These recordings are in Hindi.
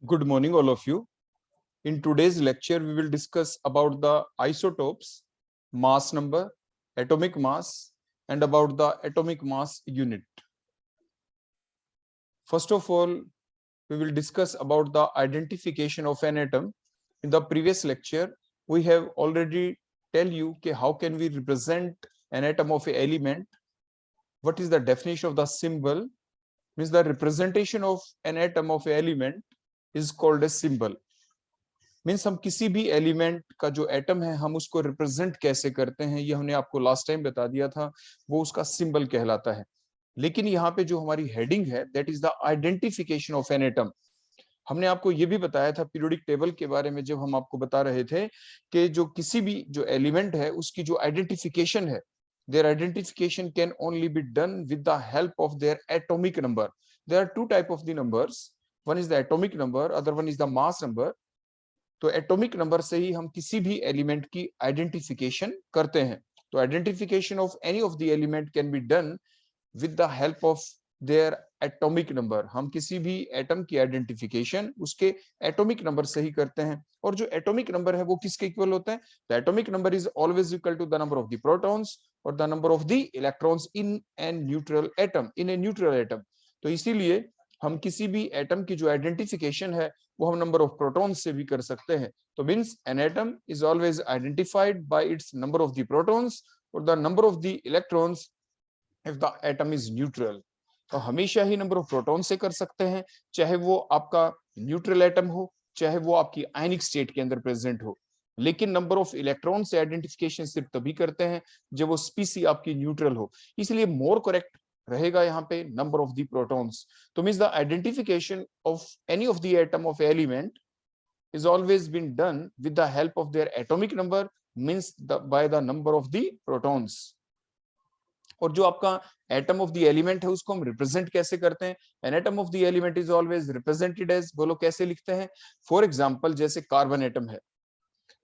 Good morning, all of you. In today's lecture, we will discuss about the isotopes, mass number, atomic mass, and about the atomic mass unit. First of all, we will discuss about the identification of an atom. In the previous lecture, we have already tell you how can we represent an atom of an element. What is the definition of the symbol? Means the representation of an atom of an element is called a symbol. Means हम किसी भी एलिमेंट का जो एटम है हम उसको रिप्रेजेंट कैसे करते हैं, ये हमने आपको लास्ट टाइम बता दिया था, वो उसका सिंबल कहलाता है। लेकिन यहाँ पे जो हमारी हेडिंग है that is the identification of an atom. हमने आपको ये भी बताया था पीरियोडिक टेबल के बारे में, जब हम आपको बता रहे थे कि जो किसी भी जो एलिमेंट है उसकी जो आइडेंटिफिकेशन है, their identification can only be done with the help of their atomic number. There are two type of the numbers, one is the atomic number, other one is the mass number. तो एटॉमिक नंबर से ही हम किसी भी एलिमेंट की आइडेंटिफिकेशन करते हैं। तो identification of any of the element can B done with the help of their atomic number. हम किसी भी एटम की आइडेंटिफिकेशन उसके एटॉमिक नंबर से ही करते हैं। और जो एटॉमिक नंबर है वो किसके इक्वल होता है? The atomic number is always equal to the number of the protons और the number of the electrons in an neutral atom, in a neutral atom. तो इसीलिए हम किसी भी एटम की जो आइडेंटिफिकेशन है वो हम नंबर ऑफ प्रोटॉन्स से भी कर सकते हैं। तो means an atom is always identified by its number of the protons और the number of the electrons if the atom is neutral. तो हमेशा ही नंबर ऑफ प्रोटॉन से कर सकते हैं, चाहे वो आपका न्यूट्रल एटम हो, चाहे वो आपकी आयनिक स्टेट के अंदर प्रेजेंट हो। लेकिन नंबर ऑफ इलेक्ट्रॉन से आइडेंटिफिकेशन सिर्फ तभी करते हैं जब वो स्पीसी आपकी न्यूट्रल हो। इसलिए मोर करेक्ट रहेगा यहाँ पे नंबर ऑफ द प्रोटॉन्स। तो means the identification of any of the atom of element is always been done with the help of their atomic number, means by the number of the protons। और जो आपका एटम ऑफ द एलिमेंट है उसको हम रिप्रेजेंट कैसे करते हैं? An atom of the element is always represented as, बोलो कैसे लिखते हैं? फॉर एग्जांपल जैसे कार्बन एटम है,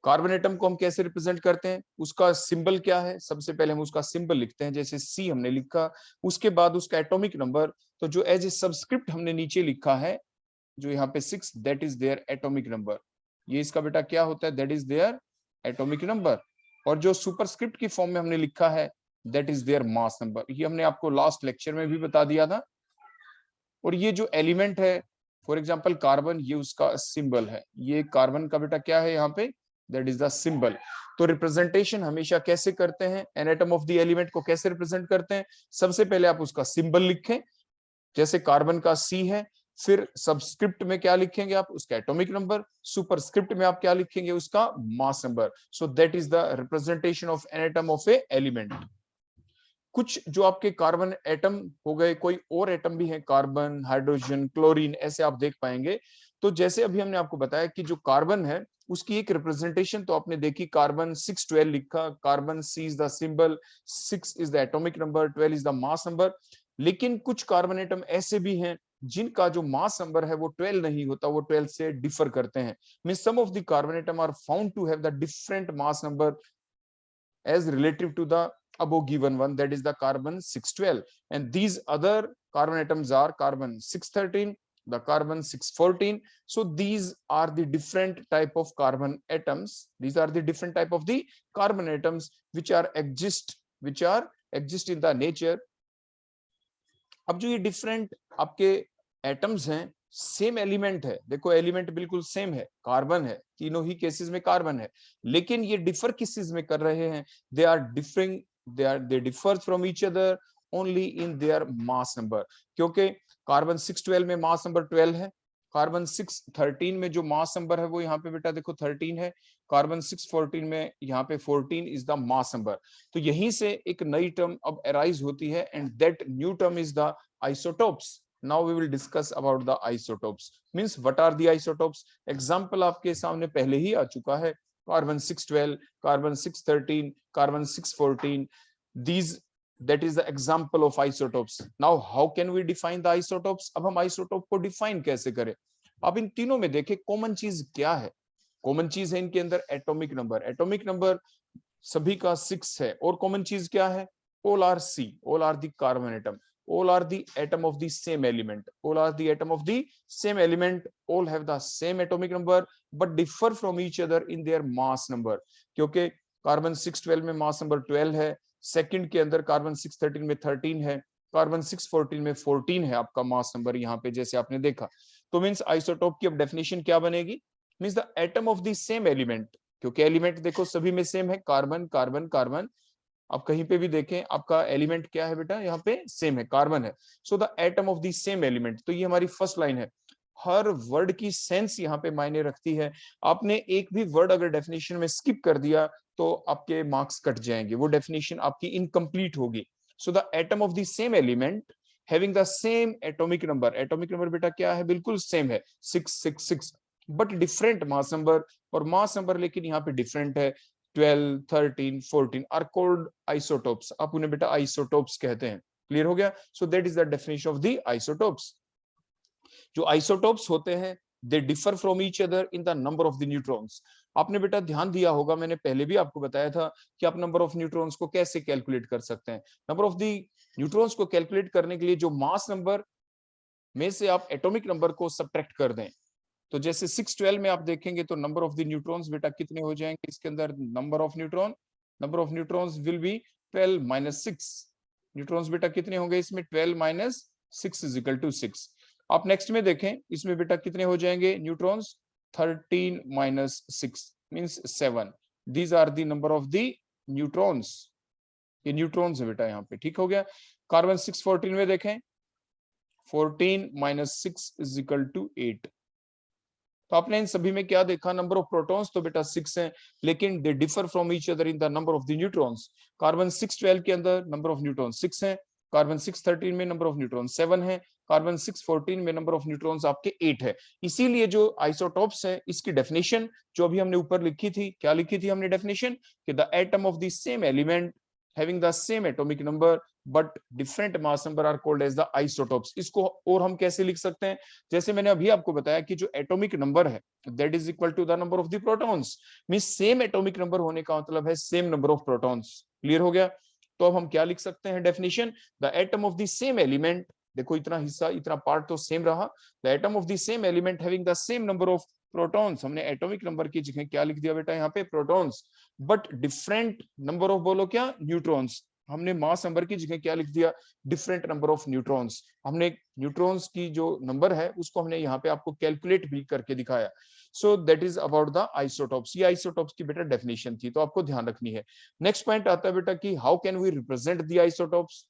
कार्बन एटम को हम कैसे रिप्रेजेंट करते हैं? उसका सिंबल क्या है? सबसे पहले हम उसका सिंबल लिखते हैं, जैसे सी हमने लिखा, उसके बाद उसका एटॉमिक नंबर। तो जो एज ए सबस्क्रिप्ट हमने नीचे लिखा है, जो यहाँ पे 6, that is there atomic number. ये इसका बेटा क्या होता है? That is there atomic number. और जो सुपरस्क्रिप्ट की फॉर्म में हमने लिखा है that is there mass number. ये हमने आपको लास्ट लेक्चर में भी बता दिया था। और ये जो एलिमेंट है फॉर एग्जांपल कार्बन, ये उसका सिंबल है। ये कार्बन का बेटा क्या है यहाँ पे? That is the symbol. तो रिप्रेजेंटेशन हमेशा कैसे करते हैं? An atom of the element को कैसे रिप्रेजेंट करते हैं? सबसे पहले आप उसका सिंबल लिखें, जैसे कार्बन का सी है, फिर सबस्क्रिप्ट में क्या लिखेंगे आप? उसका एटॉमिक नंबर। सुपरस्क्रिप्ट में आप क्या लिखेंगे? उसका mass number. So that is the representation of an atom of A element. कुछ जो आपके कार्बन एटम हो गए, कोई और एटम भी है, कार्बन, हाइड्रोजन, क्लोरीन, ऐसे आप देख पाएंगे। तो जैसे अभी हमने आपको बताया कि जो कार्बन है उसकी एक रिप्रेजेंटेशन तो आपने देखी, कार्बन 612 लिखा, carbon C is the symbol, 6 is the atomic number, 12 is the mass number. लेकिन कुछ कार्बन एटम ऐसे भी हैं जिनका जो मास नंबर है वो 12 नहीं होता, वो 12 से डिफर करते हैं। Mean some of the carbon atom are found to have the different mass number as relative to the above given one, that is the carbon 612, and these other carbon atoms are carbon 613, the carbon 614. So these are the different type of carbon atoms, these are the different type of the carbon atoms which are exist in the nature। अब जो ये डिफरेंट आपके एटम्स हैं, सेम एलिमेंट है, देखो एलिमेंट बिल्कुल सेम है, कार्बन है, तीनों ही केसेस में कार्बन है, लेकिन ये डिफर किस चीज में कर रहे हैं? They are differing, they differ from each other only in their mass number. क्योंकि कार्बन 612 में मास नंबर 12 है, कार्बन 613 में जो मास नंबर है वो यहाँ पे बेटा देखो 13 है, कार्बन 614 में यहाँ पे 14 इज द मास नंबर। तो यहीं से एक नई टर्म अब अराइज होती है, and that new term is the isotopes. Now we will discuss about the isotopes, means what are the isotopes। Example आपके सामने पहले ही आ चुका है, carbon 612, carbon 613, carbon 614, these that is the example of isotopes। Now how can we define the isotopes? अब हम आइसोटोप को डिफाइन कैसे करें? अब इन तीनों में देखें कॉमन चीज क्या है? कॉमन चीज है इनके अंदर एटॉमिक नंबर। एटॉमिक नंबर सभी का 6 है, और कॉमन चीज क्या है? All are C, all are the carbon atom. all are the atom of the same element, all are the atom of the same element, all have the same atomic number but differ from each other in their mass number। क्योंकि कार्बन 612 में मास नंबर 12 है, सेकंड के अंदर कार्बन 613 में 13 है, कार्बन 614 में 14 है आपका मास नंबर यहाँ पे, जैसे आपने देखा। तो मींस आइसोटोप की अब डेफिनेशन क्या बनेगी, means the atom of the same element, क्योंकि एलिमेंट देखो सभी में सेम है, कार्बन कार्बन कार्बन, आप कहीं पे भी देखें आपका एलिमेंट क्या है बेटा, यहाँ पे सेम है, कार्बन है। So the atom of the same element, तो ये हमारी फर्स्ट लाइन है। हर वर्ड की सेंस यहाँ पे मायने रखती है। आपने एक भी वर्ड अगर डेफिनेशन में स्किप कर दिया तो आपके मार्क्स कट जाएंगे, वो डेफिनेशन आपकी इनकम्प्लीट होगी। So the atom of the same element having the same atomic number, atomic number बेटा क्या है, बिल्कुल सेम है 666, बट डिफरेंट मास नंबर, और मास नंबर लेकिन यहाँ पे डिफरेंट है, 12, 13, 14 आर कॉल्ड आइसोटोप्स। आप उन्हें बेटा आइसोटोप्स कहते हैं। क्लियर हो गया? So that is the definition of the isotopes. जो आइसोटोप्स होते हैं दे differ from each other in the number of the neutrons. आपने बेटा ध्यान दिया होगा, मैंने पहले भी आपको बताया था कि आप नंबर ऑफ न्यूट्रॉन्स को कैसे कैलकुलेट कर सकते हैं। नंबर ऑफ द न्यूट्रॉन्स को कैलकुलेट करने के लिए जो मास नंबर में से आप एटॉमिक नंबर को सब्ट्रैक्ट कर दें, तो जैसे 612 में आप देखेंगे तो नंबर ऑफ द न्यूट्रॉन्स बेटा कितने हो जाएंगे इसके अंदर, number of neutrons will be 12 minus 6। Neutrons बेटा कितने होंगे इसमें, 12 माइनस 6 इज इक्वल टू 6। आप नेक्स्ट में देखें इसमें बेटा कितने हो जाएंगे neutrons, 13 minus 6 means 7। These are the number of the neutrons, ये न्यूट्रॉन्स है बेटा यहाँ पे। ठीक हो गया? कार्बन 614 में देखें 14 माइनस 6 इज इक्वल टू 8। तो आपने इन सभी में क्या देखा, नंबर ऑफ प्रोटॉन्स तो बेटा 6 हैं, लेकिन दे differ from each other in the number of the neutrons. Carbon 612 के अंदर नंबर ऑफ न्यूट्रॉन 6 हैं, कार्बन 613 में नंबर ऑफ न्यूट्रॉन 7 है, कार्बन 614 में नंबर ऑफ न्यूट्रॉन्स आपके 8 है। इसीलिए जो आइसोटोप्स है इसकी डेफिनेशन जो अभी हमने ऊपर लिखी थी, क्या लिखी थी हमने डेफिनेशन, कि the atom of the same element having the same atomic number but different mass number are called as the isotopes। इसको और हम कैसे लिख सकते हैं, जैसे मैंने अभी आपको बताया कि जो एटॉमिक नंबर है that is equal to the number of the protons, means same atomic number होने का मतलब है same number of protons. Clear हो गया? तो अब हम क्या लिख सकते हैं definition, the atom of the same element, देखो इतना हिस्सा इतना पार्ट तो सेम रहा, the atom of the same element having the same number of protons, हमने एटॉमिक नंबर की जगह क्या लिख दिया बेटा यहाँ पे, protons, but different number of, बोलो क्या, न्यूट्रॉन्स। हमने मास नंबर की जगह क्या लिख दिया, डिफरेंट नंबर ऑफ न्यूट्रॉन्स। हमने न्यूट्रॉन्स की जो नंबर है उसको हमने यहाँ पे आपको कैलकुलेट भी करके दिखाया। सो that is about the isotopes. ये आइसोटोप्स की बेटा डेफिनेशन थी, तो आपको ध्यान रखनी है। नेक्स्ट पॉइंट आता है बेटा कि how can we represent the isotopes.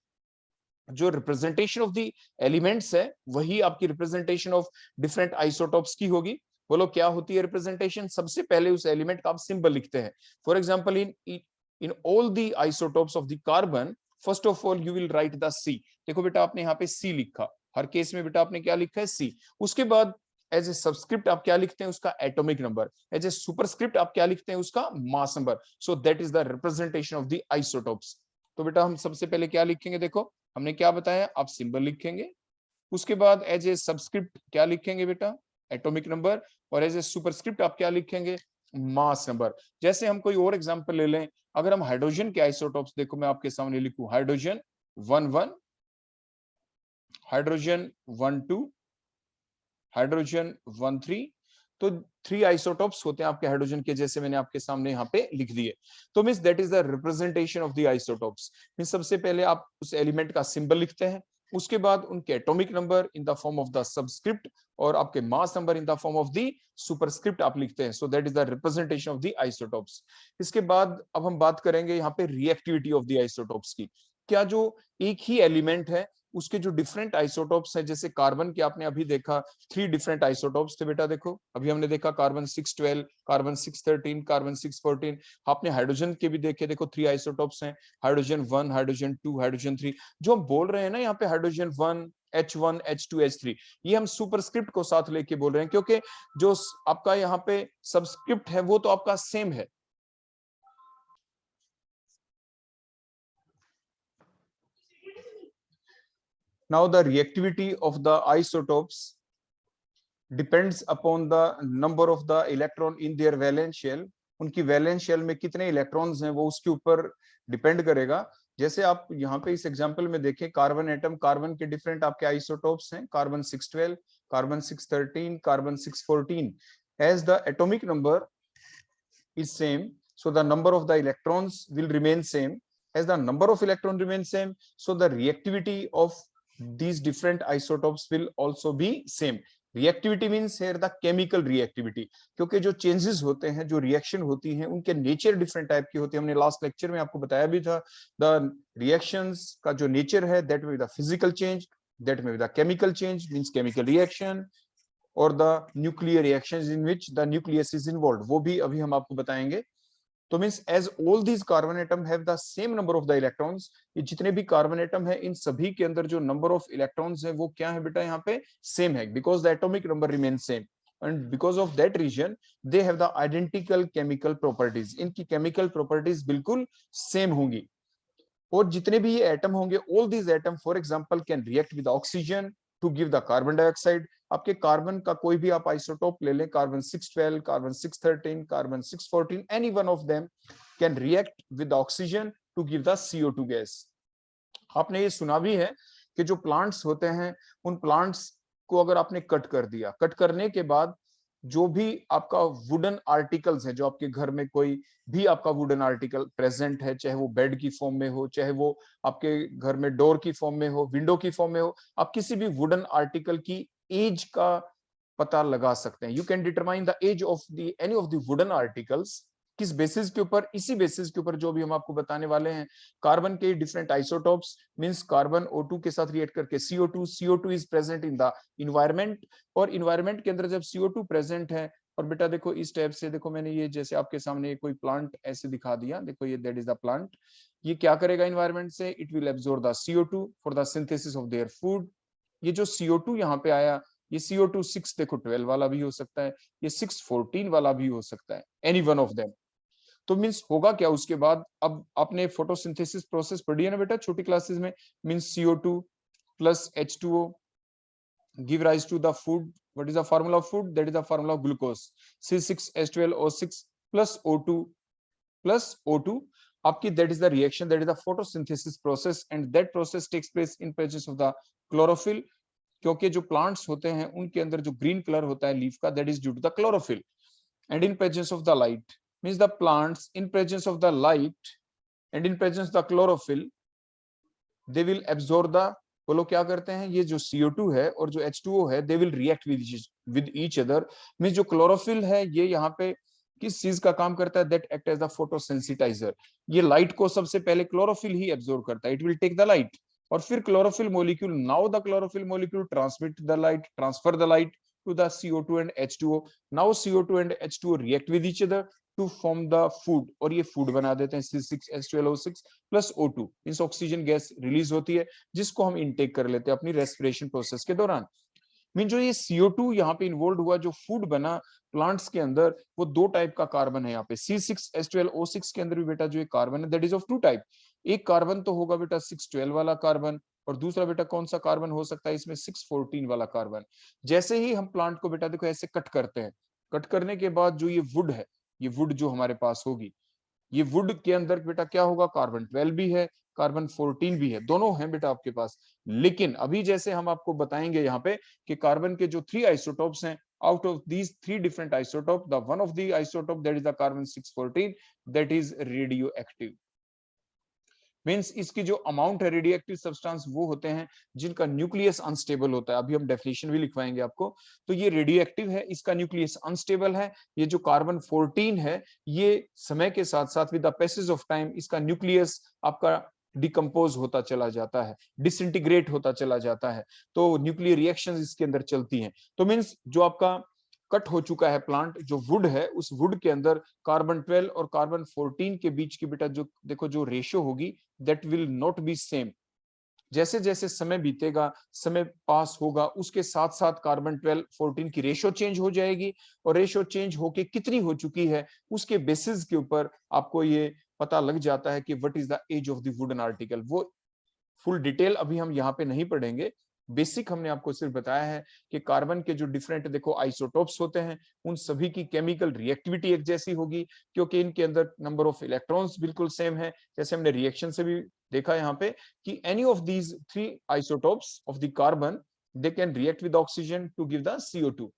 जो रिप्रेजेंटेशन ऑफ द एलिमेंट्स है वही आपकी रिप्रेजेंटेशन ऑफ डिफरेंट आइसोटोप्स की होगी। बोलो क्या होती है रिप्रेजेंटेशन, सबसे पहले उस एलिमेंट का आप सिंबल लिखते हैं। For example in all the isotopes of the carbon, first of all you will write the C. देखो बेटा आपने यहाँ पे सी लिखा, हर केस में बेटा आपने क्या लिखा है, सी। उसके बाद एज ए सबस्क्रिप्ट आप क्या लिखते हैं, उसका atomic number. As a superscript आप क्या लिखते हैं, उसका mass number. So that is the representation of the isotopes. तो बेटा हम सबसे पहले क्या लिखेंगे, देखो हमने क्या बताया, आप सिंबल लिखेंगे, उसके बाद एज ए सबस्क्रिप्ट क्या लिखेंगे बेटा, एटॉमिक नंबर, और एज ए सुपरस्क्रिप्ट आप क्या लिखेंगे, मास नंबर। जैसे हम कोई और एग्जांपल ले लें, अगर हम हाइड्रोजन के आइसोटोप्स, देखो मैं आपके सामने लिखूं हाइड्रोजन 11, हाइड्रोजन 12, हाइड्रोजन 13, तो 3 आइसोटोप्स होते हैं आपके हाइड्रोजन के, जैसे मैंने आपके सामने यहाँ पे लिख दिए। तो means that is the representation of the isotopes. Means सबसे पहले आप उस एलिमेंट का सिंबल लिखते हैं, उसके बाद उनके atomic number in the form of the subscript, और आपके mass number in the form of the superscript आप लिखते हैं। सो that is the representation of the isotopes. इसके बाद अब हम बात करेंगे यहाँ पे रिएक्टिविटी ऑफ द आइसोटोप्स की। क्या जो एक ही एलिमेंट है उसके जो डिफरेंट आइसोटोप्स हैं, जैसे कार्बन के आपने अभी देखा 3 डिफरेंट आइसोटोप्स थे बेटा, देखो अभी हमने देखा कार्बन 612, कार्बन 613, कार्बन 614। आपने हाइड्रोजन के भी देखे, देखो 3 आइसोटोप्स हैं, हाइड्रोजन 1, हाइड्रोजन 2, हाइड्रोजन 3। जो हम बोल रहे हैं ना यहाँ पे हाइड्रोजन 1, H1, H2, H3, ये हम सुपरस्क्रिप्ट को साथ लेके बोल रहे हैं, क्योंकि जो आपका यहाँ पे सबस्क्रिप्ट है वो तो आपका सेम है। Now the reactivity of the isotopes depends upon the number of the electron in their valence shell। उनकी वैलेंस शेल में कितने इलेक्ट्रॉन्स हैं वो उसके ऊपर डिपेंड करेगा। जैसे आप यहाँ पे इस एग्जांपल में देखें, कार्बन एटम, कार्बन के डिफरेंट आपके आइसोटोप्स हैं, carbon 612, carbon 613, carbon 614. As the atomic number is same, so the number of the electrons will remain same. As the number of electron remains same, so the reactivity of these different isotopes will also be same. Reactivity means here the chemical reactivity, क्योंकि जो चेंजेस होते हैं, जो रिएक्शन होती हैं, उनके नेचर डिफरेंट टाइप की होती है। हमने लास्ट लेक्चर में आपको बताया भी था, द रिएक्शंस का जो नेचर है, दैट में द फिजिकल चेंज, दैट में the chemical change means chemical reaction, और the nuclear reactions in which the nucleus is involved, वो भी अभी हम आपको बताएंगे। तो means as all these carbon atom have the same number of the electrons, ये जितने भी कार्बन एटम है, इन सभी के अंदर जो नंबर ऑफ इलेक्ट्रॉन्स है वो क्या है बेटा, यहाँ पे सेम है, because the atomic number remain same, and because of that reason they have the identical chemical properties, इनकी केमिकल प्रॉपर्टीज बिल्कुल सेम होंगी। और जितने भी ये एटम होंगे, all these atom for example can react with oxygen to give the carbon dioxide. आपके कार्बन का कोई भी आप आइसोटोप ले लें, carbon 612, carbon 613, carbon 614, any one of them can react with oxygen to give the CO2 gas. आपने ये सुना भी है कि जो प्लांट्स होते हैं, उन प्लांट्स को अगर आपने कट कर दिया, कट करने के बाद जो भी आपका वुडन आर्टिकल्स है, जो आपके घर में कोई भी आपका वुडन आर्टिकल प्रेजेंट है, चाहे वो बेड की फॉर्म में हो, चाहे वो आपके घर में डोर की फॉर्म में हो, विंडो की फॉर्म में हो, आप किसी भी वुडन आर्टिकल की एज का पता लगा सकते हैं। You can determine the age of the any of the wooden articles. किस बेसिस के ऊपर? इसी बेसिस के ऊपर जो भी हम आपको बताने वाले हैं। कार्बन के different isotopes means carbon O2 के साथ रिएक्ट करके CO2 is present in the environment, और इन्वायरमेंट के अंदर जब CO2 प्रेजेंट है, और बेटा देखो इस टाइप से, देखो मैंने ये जैसे आपके सामने कोई प्लांट ऐसे दिखा दिया, देखो ये दैट इज द प्लांट। ये क्या करेगा इन्वायरमेंट से? It will absorb the CO2 for the synthesis of their food. ये जो CO2 यहाँ पे आया, ये CO2 6 देखो 12 वाला भी हो सकता है, ये 614 वाला भी हो सकता है, एनी वन ऑफ देम। तो मीन्स होगा क्या उसके बाद? अब आपने फोटोसिंथेसिस प्रोसेस पढ़ी है ना बेटा छोटी क्लासेस में। Means CO2 plus H2O give rise to the food. What is the formula of food? That is the formula of glucose, C6H12O6 plus O2 plus O2 आपकी, that is the reaction, that is the photosynthesis process, and that process takes place in presence of the chlorophyll, क्योंकि जो प्लांट्स होते हैं उनके अंदर जो ग्रीन कलर होता है लीफ का, that is due to the chlorophyll, and in presence of the light, means the plants in presence of the light and in presence of the chlorophyll they will absorb the, बोलो क्या करते हैं, ये जो CO2 है और जो H2O है, they will react with each other। Means जो क्लोरोफिल है ये यहाँ पे किस चीज का काम करता है? That act as the photosensitizer. ये लाइट को सबसे पहले क्लोरोफिल ही एब्जॉर्ब करता है, it will take the light, और फिर chlorophyll molecule, now the chlorophyll molecule transmit the light, transfer the light to the CO2 and H2O. Now CO2 and H2O react with each other to form the food, और ये फूड बना देते हैं C6H12O6 प्लस O2। इस ऑक्सीजन गैस रिलीज होती है जिसको हम इनटेक कर लेते हैं अपनी रेस्पिरेशन प्रोसेस के दौरान। मीन जो ये CO2 यहाँ पे इन्वॉल्व हुआ, जो फूड बना प्लांट्स के अंदर, वो दो टाइप का कार्बन है यहाँ पे। C6H12O6 के अंदर भी बेटा जो ये कार्बन है that is of two type. एक कार्बन तो होगा बेटा 612 वाला कार्बन, और दूसरा बेटा कौन सा कार्बन हो सकता है इसमें? 614 वाला कार्बन। जैसे ही हम प्लांट को बेटा देखो ऐसे कट करते हैं, कट करने के बाद जो ये वुड है, ये वुड जो हमारे पास होगी, ये वुड के अंदर बेटा क्या होगा? कार्बन 12 भी है, कार्बन 14 भी है, दोनों हैं बेटा आपके पास। लेकिन अभी जैसे हम आपको बताएंगे यहाँ पे कि कार्बन के जो 3 आइसोटोप्स हैं, out of these 3 different isotope, the one of the isotope that is the carbon 614 that is radioactive। Means इसकी जो अमाउंट है रेडियोएक्टिव सब्सटेंस वो होते हैं जिनका न्यूक्लियस अनस्टेबल होता है। अभी हम डेफिनेशन भी लिखवाएंगे आपको। तो ये रेडियोएक्टिव है, इसका न्यूक्लियस अनस्टेबल है। ये जो कार्बन 14 है, ये समय के साथ साथ with the passage of time इसका न्यूक्लियस आपका डिकम्पोज होता चला जाता है, डिसइंटीग्रेट होता चला जाता है, तो न्यूक्लियर रिएक्शंस इसके अंदर चलती हैं। तो मीन्स जो आपका कट हो चुका है प्लांट, जो वुड है, उस वुड के अंदर कार्बन 12 और कार्बन 14 के बीच की बेटा जो देखो जो रेशियो होगी, that will not be same. जैसे जैसे समय बीतेगा, समय पास होगा, उसके साथ साथ कार्बन 12 14 की रेशियो चेंज हो जाएगी, और रेशियो चेंज होके कितनी हो चुकी है उसके बेसिस के ऊपर आपको ये पता लग जाता है कि what is the age of the wooden article. वो फुल डिटेल अभी हम यहाँ पे नहीं पढ़ेंगे, बेसिक हमने आपको सिर्फ बताया है कि कार्बन के जो डिफरेंट देखो आइसोटोप्स होते हैं, उन सभी की केमिकल रिएक्टिविटी एक जैसी होगी, क्योंकि इनके अंदर नंबर ऑफ इलेक्ट्रॉन्स बिल्कुल सेम है। जैसे हमने रिएक्शन से भी देखा यहाँ पे कि any of these three isotopes of the carbon they can react with oxygen to give the CO2।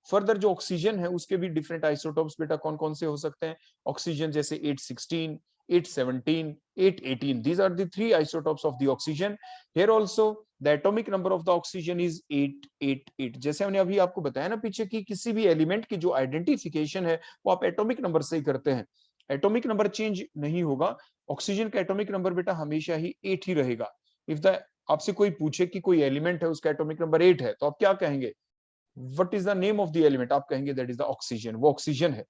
Further जो ऑक्सीजन है उसके भी डिफरेंट आइसोटोप्स बेटा कौन कौन से हो सकते हैं? ऑक्सीजन जैसे 816, 817, 818, these are the three isotopes of the oxygen. Here also the atomic number of the oxygen is 888। जैसे हमने अभी आपको बताया ना पीछे कि किसी भी एलिमेंट की जो आइडेंटिफिकेशन है वो आप एटॉमिक नंबर से ही करते हैं, एटॉमिक नंबर चेंज नहीं होगा। ऑक्सीजन का एटॉमिक नंबर बेटा हमेशा ही 8 ही रहेगा। इफ द आपसे कोई पूछे कि कोई एलिमेंट है उसका एटॉमिक नंबर 8 है तो आप क्या कहेंगे? What is the name of the element? आप कहेंगे दैट इज द ऑक्सीजन, वो ऑक्सीजन है।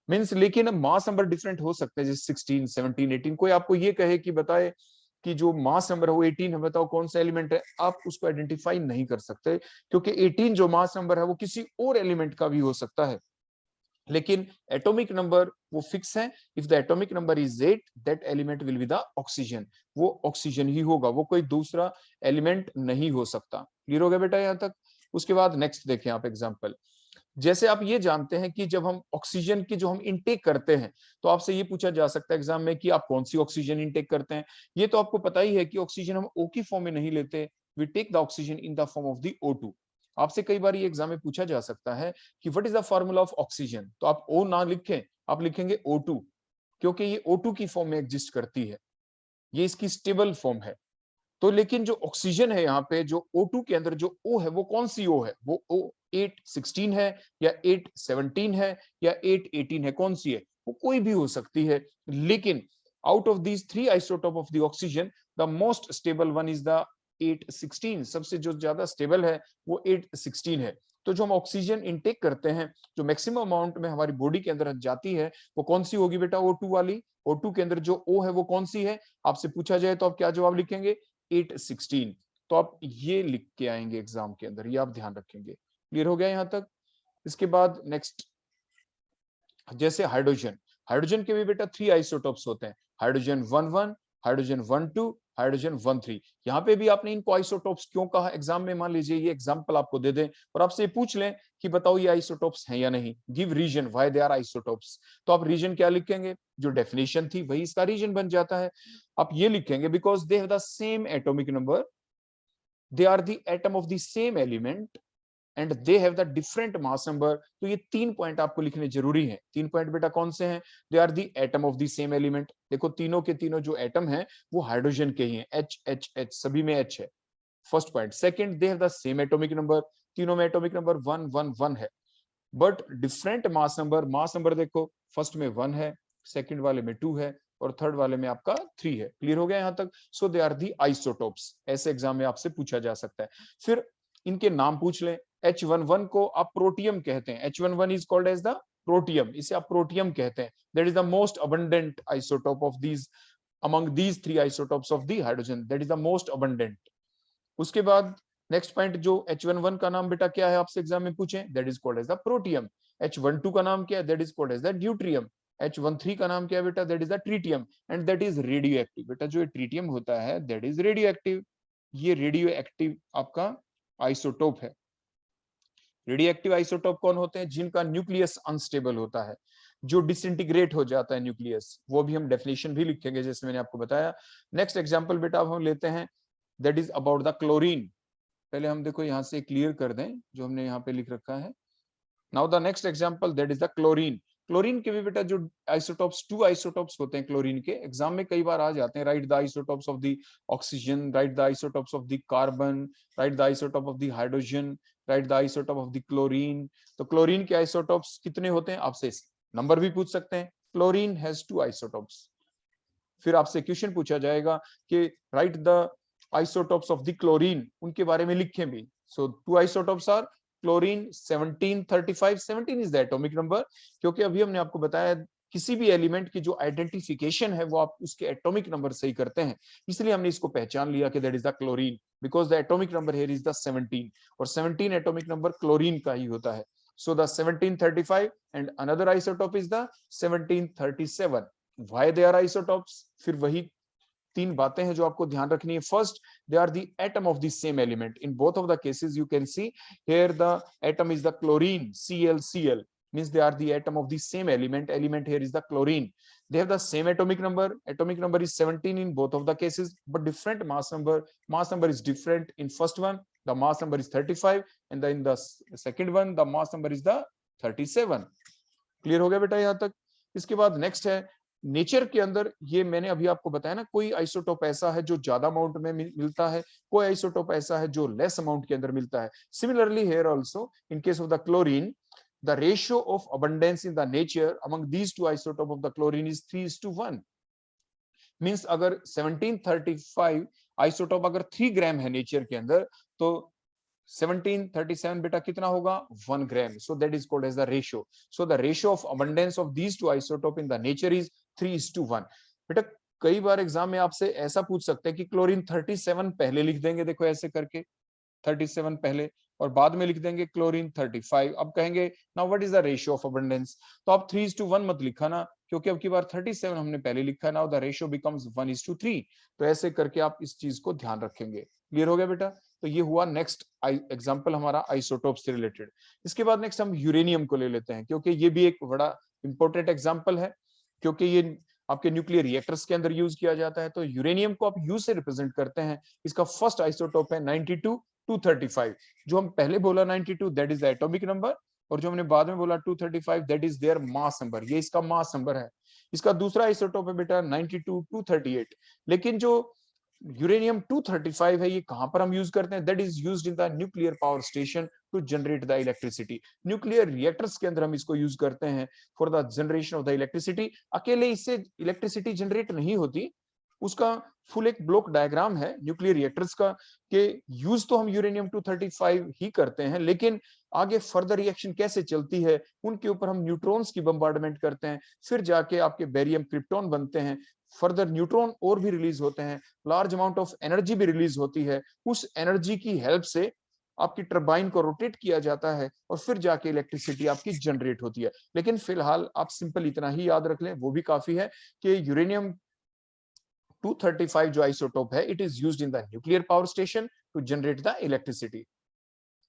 मींस लेकिन मास नंबर डिफरेंट हो सकते हैं, जैसे 16, 17, 18। कोई आपको ये कहे कि बताए कि जो मास नंबर है वो 18 है, बताओ कौन सा एलिमेंट है, आप उसको आइडेंटिफाई नहीं कर सकते, क्योंकि 18 जो मास नंबर है वो किसी और एलिमेंट का भी हो सकता है, लेकिन एटॉमिक नंबर वो फिक्स है। If the atomic number is 8 that element will be the oxygen, वो ऑक्सीजन ही होगा, वो कोई दूसरा एलिमेंट नहीं हो सकता। क्लियर हो गया बेटा यहाँ तक? उसके बाद नेक्स्ट देखें आप एग्जांपल। जैसे आप ये जानते हैं कि जब हम ऑक्सीजन की जो हम इनटेक करते हैं तो आपसे ये पूछा जा सकता है एग्जाम में कि आप कौन सी ऑक्सीजन इनटेक करते हैं। ये तो आपको पता ही है कि ऑक्सीजन हम O की फॉर्म में नहीं लेते, we take the oxygen in the form of the O2। आपसे कई बार ये एग्जाम में पूछा जा सकता है कि what is the formula of oxygen, तो आप O ना लिखें, आप लिखेंगे O2, क्योंकि ये O2 की फॉर्म में एग्जिस्ट करती है, ये इसकी स्टेबल फॉर्म है। तो लेकिन जो ऑक्सीजन है यहाँ पे जो O2 के अंदर जो O है वो कौन सी O है? वो O 816 है या 817 है या 818 है, कौन सी है? वो कोई भी हो सकती है। लेकिन out of these three isotope of the oxygen the most stable one is the 816। सबसे जो ज्यादा स्टेबल है वो 816 है। तो जो हम ऑक्सीजन इनटेक करते हैं, जो मैक्सिमम अमाउंट में हमारी बॉडी के अंदर जाती है, वो कौन सी होगी बेटा? O2 वाली। O2 के अंदर जो O है वो कौन सी है? आपसे पूछा जाए तो आप क्या जवाब लिखेंगे? 816। तो आप ये लिख के आएंगे एग्जाम के अंदर, ये आप ध्यान रखेंगे। क्लियर हो गया यहाँ तक? इसके बाद नेक्स्ट, जैसे हाइड्रोजन, हाइड्रोजन के भी बेटा थ्री आइसोटोप्स होते हैं, हाइड्रोजन 11, हाइड्रोजन 12, हाइड्रोजन 13। यहाँ पे भी आपने इनको आइसोटोप्स क्यों कहा एग्जाम में? मान लीजिए ये एग्जाम्पल आपको दे दें और आपसे पूछ लें कि बताओ ये आइसोटोप्स हैं या नहीं, give reason why they are isotopes. तो आप रीजन क्या लिखेंगे? जो डेफिनेशन थी वही इसका रीजन बन जाता है। आप ये लिखेंगे because they have the same atomic number, they are the atom of the same element and they have the different mass number। तो ये 3 पॉइंट आपको लिखने जरूरी है। 3 पॉइंट बेटा कौन से हैं? They are the atom of the same element. देखो तीनों के तीनों जो एटम हैं वो हाइड्रोजन के ही हैं, H सभी में H है, first point. Second, they have the same atomic number, तीनों में एटॉमिक नंबर 111 है, but different mass number. Mass number देखो फर्स्ट में 1 है, सेकंड वाले में 2 है और थर्ड वाले में आपका 3 है। क्लियर हो गया यहाँ तक? सो दे आर दी आइसोटोप्स, ऐसे एग्जाम में आपसे पूछा जा सकता है। फिर इनके नाम पूछ लें। H11 को आप प्रोटियम कहते हैं, H11 is called as the protium, इसे आप प्रोटियम कहते हैं। That is the most abundant isotope of these among these three isotopes of the hydrogen, that is the most abundant। उसके बाद नेक्स्ट पॉइंट, जो H11 का नाम बेटा क्या है आपसे एग्जाम में पूछें, that is called as the protium. H12 का नाम क्या है? That is called as the deuterium. H13 का नाम क्या है बेटा? That is the tritium and that is radioactive. बेटा जो ट्रीटियम होता है दैट इज रेडियो एक्टिव, ये रेडियो एक्टिव आपका आइसोटोप है। रेडियो एक्टिव आइसोटोप कौन होते हैं? जिनका न्यूक्लियस अनस्टेबल होता है, जो डिसइंटीग्रेट हो जाता है न्यूक्लियस, वो भी हम डेफिनेशन भी लिखेंगे जैसे मैंने आपको बताया। नेक्स्ट एग्जांपल बेटा अब हम लेते हैं, that is about the chlorine. पहले हम देखो यहाँ से क्लियर कर दें जो हमने यहाँ पे लिख रखा है। Now the next example that is the chlorine. Chlorine के भी बेटा जो आइसोटोप्स, 2 आइसोटोप्स होते हैं क्लोरीन के, एग्जाम में कई बार आ जाते हैं। Right the isotopes of the oxygen, right the isotopes of the carbon, right the isotope of the hydrogen, right the isotope of the chlorine. तो क्लोरीन के आइसोटोप्स कितने होते हैं? आपसे नंबर भी पूछ सकते हैं। Chlorine has 2 isotopes. फिर आपसे क्वेश्चन पूछा जाएगा कि right the isotopes of the chlorine, उनके बारे में लिखें भी। सो 2 isotopes are chlorine 1735, 17 is the atomic number, क्योंकि अभी हमने आपको बताया किसी भी एलिमेंट की जो आइडेंटिफिकेशन है वो आप उसके एटॉमिक नंबर से ही करते हैं, इसलिए हमने इसको पहचान लिया कि that is the chlorine because the atomic number here is the 17 और 17 एटॉमिक नंबर क्लोरीन का ही होता है। So the 1735 and another isotope is the 1737। Why they are isotopes? फिर वही 3 बातें हैं जो आपको ध्यान रखनी है। First, they are the atom of the same element. In both of the cases you can see here the atom is the chlorine, ClCl, means they are the atom of the same element, element here is the chlorine। they have the same atomic number. Atomic number is 17 in both of the cases, but different mass number. Mass number is different. In first one the mass number is 35, and then in the second one the mass number is the 37. Clear हो गया बेटा यहाँ तक? इसके बाद नेक्स्ट है नेचर के अंदर, ये मैंने अभी आपको बताया ना, कोई आइसोटोप ऐसा है जो ज्यादा अमाउंट में मिलता है, कोई आइसोटोप ऐसा है जो लेस अमाउंट के अंदर मिलता है. Similarly here also in case of the chlorine, the ratio of abundance in the nature among these two isotope of the chlorine is 3:1. Means अगर 1735 आइसोटोप अगर 3 ग्राम है नेचर के अंदर, तो 1737 बेटा कितना होगा? 1 gram. So that is called as the ratio. So the ratio of abundance of these two isotope in the nature is 3:1. बेटा कई बार एग्जाम में आपसे ऐसा पूछ सकते हैं कि क्लोरीन 37 पहले लिख देंगे, देखो ऐसे करके 37 पहले, और बाद में लिख देंगे क्लोरीन 35. अब कहेंगे now what is the ratio of abundance, तो आप 3:1 मत लिखा ना, क्योंकि अब की बार 37 हमने पहले लिखा, नाउ द रेशियो बिकम्स 1:3. तो ऐसे करके आप इस चीज को ध्यान रखेंगे. क्लियर हो गया बेटा? तो ये हुआ नेक्स्ट एग्जांपल हमारा आइसोटोप से रिलेटेड. इसके बाद नेक्स्ट हम यूरेनियम को ले लेते हैं, क्योंकि ये भी एक बड़ा इंपॉर्टेंट एग्जांपल है, क्योंकि ये आपके न्यूक्लियर रिएक्टर्स के अंदर यूज किया जाता है. तो यूरेनियम को आप यू से रिप्रेजेंट करते हैं. इसका फर्स्ट आइसोटोप है 92-235. जो हम पहले बोला 92 that is the atomic number, और जो हमने बाद में बोला 235 that is there mass number. ये इसका मास नंबर है. इसका दूसरा आइसोटोप है बेटा 92-238. लेकिन जो यूरेनियम 235 है, ये कहां पर हम यूज करते हैं? That is used in the nuclear power station to generate the electricity. Nuclear reactors के अंदर हम इसको यूज करते हैं for the generation of the electricity. अकेले इससे इलेक्ट्रिसिटी जनरेट नहीं होती, उसका फुल एक ब्लॉक डायग्राम है न्यूक्लियर रिएक्टर्स का, के यूज तो हम यूरेनियम 235 ही करते हैं, लेकिन आगे फर्दर रिएक्शन कैसे चलती है उनके ऊपर हम न्यूट्रॉन्स की बम्बार्डमेंट करते हैं, फिर जाके आपके बेरियम क्रिप्टॉन बनते हैं, फर्दर न्यूट्रॉन और भी रिलीज होते हैं, लार्ज अमाउंट ऑफ एनर्जी भी रिलीज होती है. उस एनर्जी की हेल्प से आपकी टर्बाइन को रोटेट किया जाता है और फिर जाके इलेक्ट्रिसिटी आपकी जनरेट होती है. लेकिन फिलहाल आप सिंपल इतना ही याद रख लें, वो भी काफी है कि यूरेनियम 235 जो आइसोटोप है, it is used in the nuclear power station to generate the electricity.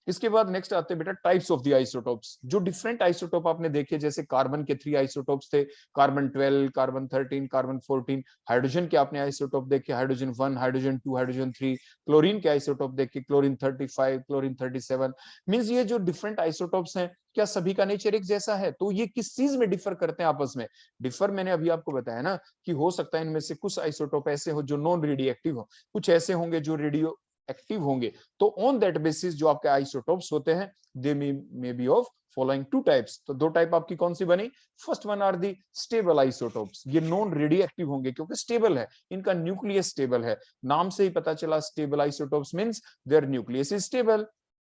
इसके बाद नेक्स्ट आते हैं बेटा टाइप्स ऑफ द आइसोटोप्स. जो डिफरेंट आइसोटोप आपने देखे, जैसे कार्बन के 3 आइसोटोप्स थे, कार्बन 12, कार्बन 13, कार्बन 14. हाइड्रोजन के आपने आइसोटोप देखे, हाइड्रोजन 1, हाइड्रोजन 2, हाइड्रोजन 3. क्लोरीन के आइसोटोप देखे, क्लोरीन 35, क्लोरीन 37. मींस ये जो डिफरेंट आइसोटोप्स हैं, क्या सभी का नेचर एक जैसा है? तो ये किस चीज में डिफर करते हैं आपस में? डिफर मैंने अभी आपको बताया ना कि हो सकता है इनमें से कुछ आइसोटोप ऐसे हो जो नॉन रेडियो एक्टिव हो, कुछ ऐसे होंगे जो रेडियो एक्टिव होंगे. तो ऑन दैट बेसिस जो आपके आइसोटोप्स होते हैं, they may be of following 2 types. तो 2 टाइप आपकी कौन सी बनी? First one are the stable isotopes. ये नॉन रेडियो एक्टिव होंगे क्योंकि स्टेबल है, इनका न्यूक्लियस स्टेबल है. नाम से ही पता चला stable isotopes means their nucleus is stable.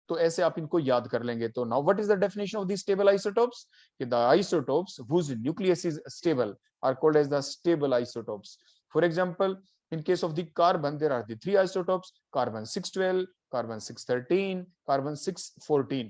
तो ऐसे आप इनको याद कर लेंगे. तो now what is the definition of the stable isotopes? कि the isotopes whose nucleus is stable are called as the stable isotopes. For example, in case of the carbon there are the 3 isotopes: carbon 612, carbon 613, carbon 614.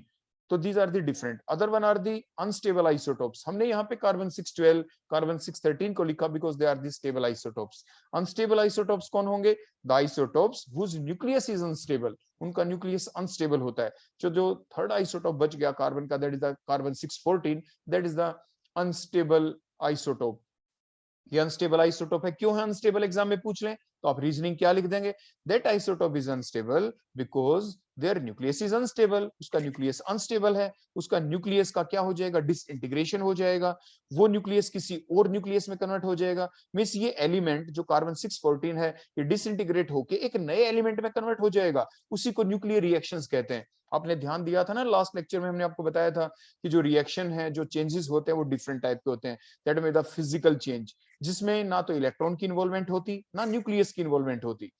तो these are the different. Other one are the unstable isotopes. हमने यहाँ पे carbon 612, carbon 613 को लिखा because they are the stable isotopes. Unstable isotopes कौन होंगे? The isotopes whose nucleus is unstable. उनका न्यूक्लियस अनस्टेबल होता है. जो थर्ड आइसोटोप बच गया कार्बन का, that is the carbon 614, that is the unstable isotope. ये अनस्टेबल आइसोटोप है. क्यों है अनस्टेबल? एग्जाम में पूछ लें तो आप रीजनिंग क्या लिख देंगे? That isotope is unstable because their nucleus is unstable. उसका न्यूक्लियस अनस्टेबल है, उसका न्यूक्लियस का क्या हो जाएगा? डिसइंटीग्रेशन हो जाएगा, वो न्यूक्लियस किसी और न्यूक्लियस में कन्वर्ट हो जाएगा. मींस ये एलिमेंट जो कार्बन 614 है, ये डिसइंटीग्रेट होके एक नए एलिमेंट में कन्वर्ट हो जाएगा. उसी को न्यूक्लियर रिएक्शंस कहते हैं. आपने ध्यान दिया था ना लास्ट लेक्चर में, हमने आपको बताया था कि जो रिएक्शन है, जो चेंजेस होते हैं, वो डिफरेंट टाइप के होते हैं. That mean the physical change, जिसमें ना तो इलेक्ट्रॉन की इन्वॉल्वमेंट होती, ना न्यूक्लियस की इन्वॉल्वमेंट होती.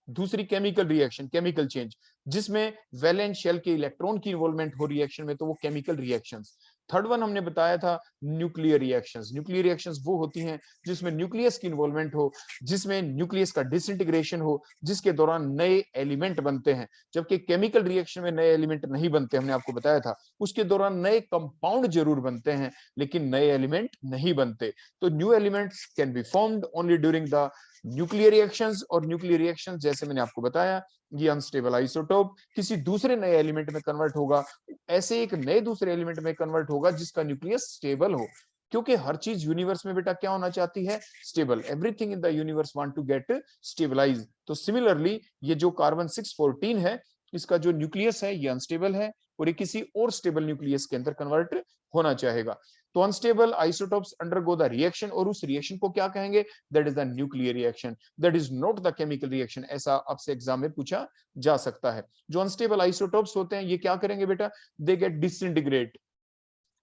दूसरी केमिकल रिएक्शन, केमिकल चेंज, जिसमें वैलेंस शेल के इलेक्ट्रॉन की इन्वॉल्वमेंट हो रिएक्शन में, तो वो केमिकल रिएक्शंस. थर्ड वन हमने बताया था न्यूक्लियर रिएक्शंस. न्यूक्लियर रिएक्शंस वो होती हैं जिसमें न्यूक्लियस की इन्वॉल्वमेंट हो, जिसमें न्यूक्लियस का डिसइंटीग्रेशन हो, जिसके दौरान नए एलिमेंट बनते हैं. जबकि केमिकल रिएक्शन में नए एलिमेंट नहीं बनते, हमने आपको बताया था. उसके दौरान नए कंपाउंड जरूर बनते हैं, लेकिन नए एलिमेंट नहीं बनते. तो new elements can be formed only during the nuclear reactions. और न्यूक्लियर रिएक्शंस जैसे मैंने आपको बताया, ये अनस्टेबल आइसोटोप किसी दूसरे नए एलिमेंट में कन्वर्ट होगा, ऐसे एक नए दूसरे एलिमेंट में कन्वर्ट होगा जिसका न्यूक्लियस स्टेबल हो. क्योंकि हर चीज यूनिवर्स में बेटा क्या होना चाहती है, stable. Everything in the universe want to get stabilize. तो सिमिलरली ये जो कार्बन 614 है, इसका जो न्यूक्लियस है ये अनस्टेबल है और ये किसी और स्टेबल न्यूक्लियस के अंदर कन्वर्ट होना चाहेगा। तो unstable isotopes undergo the reaction, और उस रिएक्शन को क्या कहेंगे, that is the nuclear reaction, that is not the chemical reaction. ऐसा आपसे एग्जाम में पूछा जा सकता है। जो अनस्टेबल आइसोटोप्स होते हैं ये क्या करेंगे बेटा, दे गेट डिसइंटीग्रेट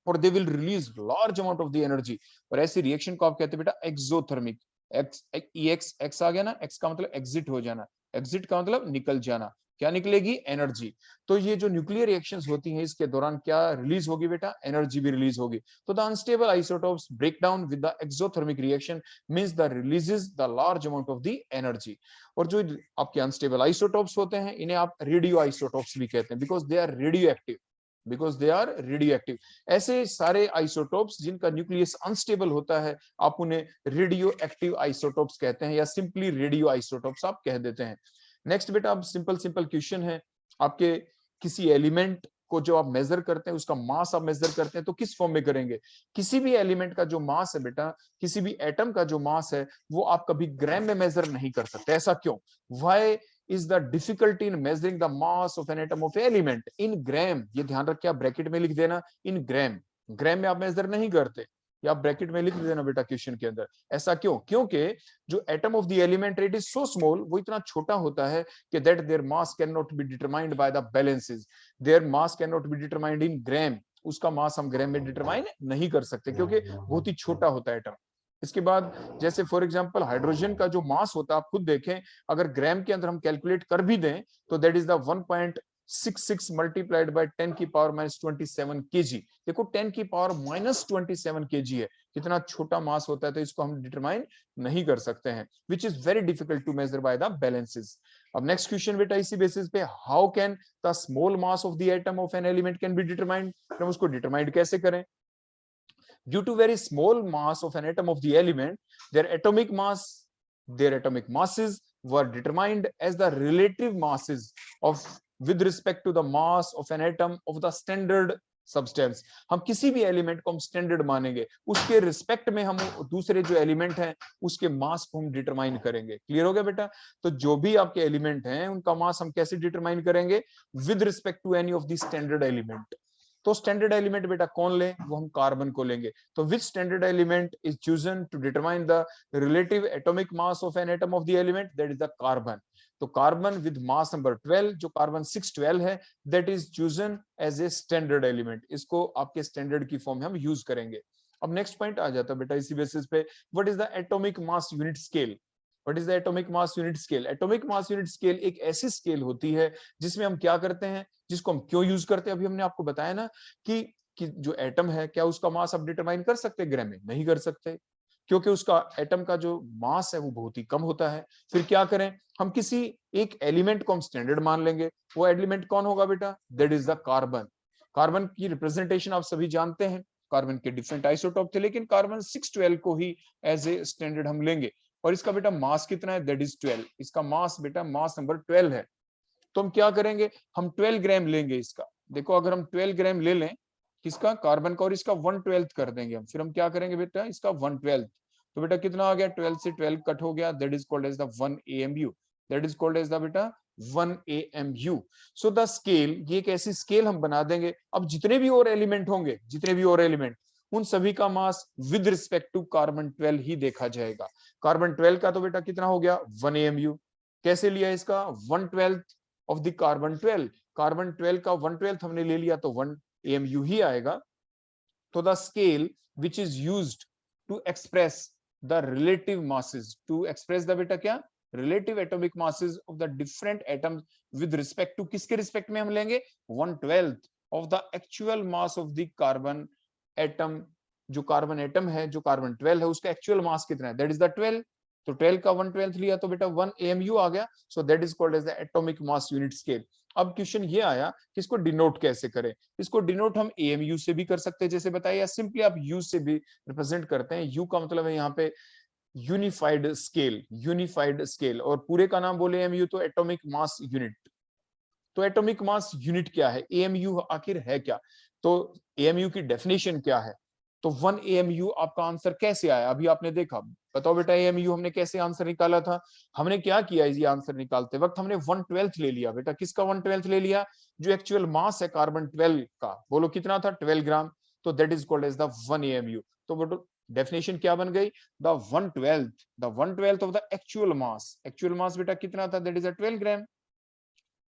और they will release large amount of the energy. और ऐसी रिएक्शन को आप कहते हैं बेटा एक्सोथर्मिक। एक्स आ गया ना, एक्स का मतलब एग्जिट हो जाना, एग्जिट का मतलब निकल जाना। क्या निकलेगी, एनर्जी। तो ये जो न्यूक्लियर रिएक्शंस होती हैं इसके दौरान क्या रिलीज होगी बेटा, एनर्जी भी रिलीज होगी। तो the unstable isotopes break down with the exothermic reaction means the releases the large amount of the energy. और जो आपके अनस्टेबल आइसोटोप्स होते हैं इन्हें आप रेडियो आइसोटोप्स भी कहते हैं, because they are radioactive, because they are radioactive. ऐसे सारे आइसोटोप्स जिनका न्यूक्लियस अनस्टेबल होता है आप उन्हें रेडियो एक्टिव आइसोटोप्स कहते हैं, या सिंपली रेडियो आइसोटोप्स आप कह देते हैं। नेक्स्ट बेटा अब सिंपल सिंपल क्वेश्चन है आपके, किसी एलिमेंट को जो आप मेजर करते हैं उसका मास आप मेजर करते हैं तो किस फॉर्म में करेंगे। किसी भी एलिमेंट का जो मास है बेटा, किसी भी एटम का जो मास है वो आप कभी ग्राम में मेजर नहीं कर सकते। ऐसा क्यों, why is the difficulty in measuring the mass of an atom of element in gram. ये ध्यान रखिए, आप ब्रैकेट में लिख देना इन ग्राम, ग्राम में आप मेजर नहीं करते, या आप ब्रैकेट में लिख देना बेटा क्वेश्चन के अंदर। ऐसा क्यों, क्योंकि जो atom of the element it is so small, वो इतना छोटा होता है कि that their mass can not be determined by the balances, their mass can not be determined in gram. उसका मास हम ग्राम में डिटरमाइन नहीं कर सकते क्योंकि बहुत ही छोटा होता है एटम। इसके बाद जैसे फॉर एग्जांपल हाइड्रोजन का जो मास होता है आप खुद देखें, अगर ग्राम के अंदर हम कैलकुलेट कर भी दें तो that is the 1.66 multiplied by 10 की पावर माइनस 27 केजी। देखो 10 की पावर माइनस 27 केजी है, कितना छोटा मास होता है, तो इसको हम डिटरमाइन नहीं कर सकते हैं, which is very difficult to measure by the balances. अब नेक्स्ट क्वेश्चन बेटा इसी बेसिस पे, how can the small mass of the atom of an element can be determined. हम उसको डिटरमाइंड कैसे करें। Due to very small mass of an atom of the element, their atomic masses were determined as the relative masses of with respect to the mass of an atom of the standard substance। हम किसी भी एलिमेंट को हम स्टैंडर्ड मानेंगे, उसके रिस्पेक्ट में हम दूसरे जो एलिमेंट हैं उसके मास को हम डिटरमाइन करेंगे। क्लियर हो गया बेटा। तो जो भी आपके एलिमेंट हैं उनका मास हम कैसे डिटरमाइन करेंगे, with respect to any of the standard element. तो स्टैंडर्ड एलिमेंट बेटा कौन ले, वो हम कार्बन को लेंगे। तो which standard element is chosen to determine the relative atomic mass of an atom of the element, that is the carbon. तो कार्बन विद मास नंबर 12, जो कार्बन 612 है, that is chosen as a standard element. इसको आपके स्टैंडर्ड की फॉर्म में हम यूज करेंगे। अब नेक्स्ट पॉइंट आ जाता है बेटा इसी बेसिस पे, what is the atomic mass unit scale. What is the atomic mass unit scale. Atomic mass unit scale एक ऐसी स्केल होती है जिसमें हम क्या करते हैं, जिसको हम क्यों यूज करते हैं, अभी हमने आपको बताया ना कि जो एटम है क्या उसका मास आप डिटरमाइन कर सकते हैं ग्राम में, नहीं कर सकते, क्योंकि उसका एटम का जो मास है वो बहुत ही कम होता है। फिर क्या करें, हम किसी एक एलिमेंट को हम स्टैंडर्ड मान लेंगे। वो एलिमेंट कौन होगा बेटा, that is the carbon. Carbon की रिप्रेजेंटेशन आप सभी जानते हैं, कार्बन के डिफरेंट आइसोटोप थे, लेकिन कार्बन 612 को ही एज ए स्टैंडर्ड हम लेंगे। और इसका बेटा मास कितना है, दैट इज 12। इसका मास बेटा मास नंबर 12 है। तो हम क्या करेंगे, हम 12 ग्राम लेंगे इसका। देखो अगर हम 12 ग्राम ले लें किसका, कार्बन का, और इसका 1/12 कर देंगे हम, फिर हम क्या करेंगे बेटा, इसका 1/12। तो बेटा कितना आ गया, 12 से 12 कट हो गया, that is called as the 1 AMU। That is called as the बेटा 1 AMU। सो द स्केल, ये एक ऐसी स्केल हम बना देंगे, अब जितने भी और एलिमेंट होंगे, जितने भी और एलिमेंट, उन सभी का mass with respect to carbon 12 ही देखा जाएगा। कार्बन 12 का तो बेटा कितना हो गया, 1 AMU। कैसे लिया इसका, 1/12 ऑफ द कार्बन 12। कार्बन 12 का 1/12 हमने ले लिया तो 1 AMU ही आएगा। तो the scale which is used to express the relative masses, to express the बेटा क्या, relative atomic masses of the different atoms with respect to, किसके रिस्पेक्ट में हम लेंगे, 1/12 of the actual mass of the carbon atom. जो कार्बन एटम है, जो कार्बन 12 है, उसका एक्चुअल मास कितना है, दैट इज द 12। तो 12 का 1/12 लिया तो बेटा 1 AMU आ गया। So that is called as the atomic mass unit scale. अब क्वेश्चन ये आया कि इसको डिनोट कैसे करें। इसको डिनोट हम AMU से भी कर सकते हैं जैसे बताया, या सिंपली आप U से भी रिप्रेजेंट करते हैं। U का मतलब है यहाँ पे यूनिफाइड स्केल, यूनिफाइड स्केल, और पूरे का नाम बोले AMU तो एटॉमिक मास यूनिट। तो एटॉमिक मास यूनिट क्या है, AMU आखिर है क्या, तो AMU की डेफिनेशन क्या है। तो 1 AMU आपका आंसर कैसे आया, अभी आपने देखा, बताओ बेटा AMU हमने कैसे आंसर निकाला था। हमने क्या किया, ये आंसर निकालते वक्त हमने 1/12 ले लिया बेटा। किसका 1/12 ले लिया, जो एक्चुअल मास है कार्बन 12 का, बोलो कितना था, 12 ग्राम, तो that is called as the 1 AMU। तो बेटो डेफिनेशन क्या बन गई, द 1/12 ऑफ द एक्चुअल मास बेटा कितना था, दैट इज 12 ग्राम।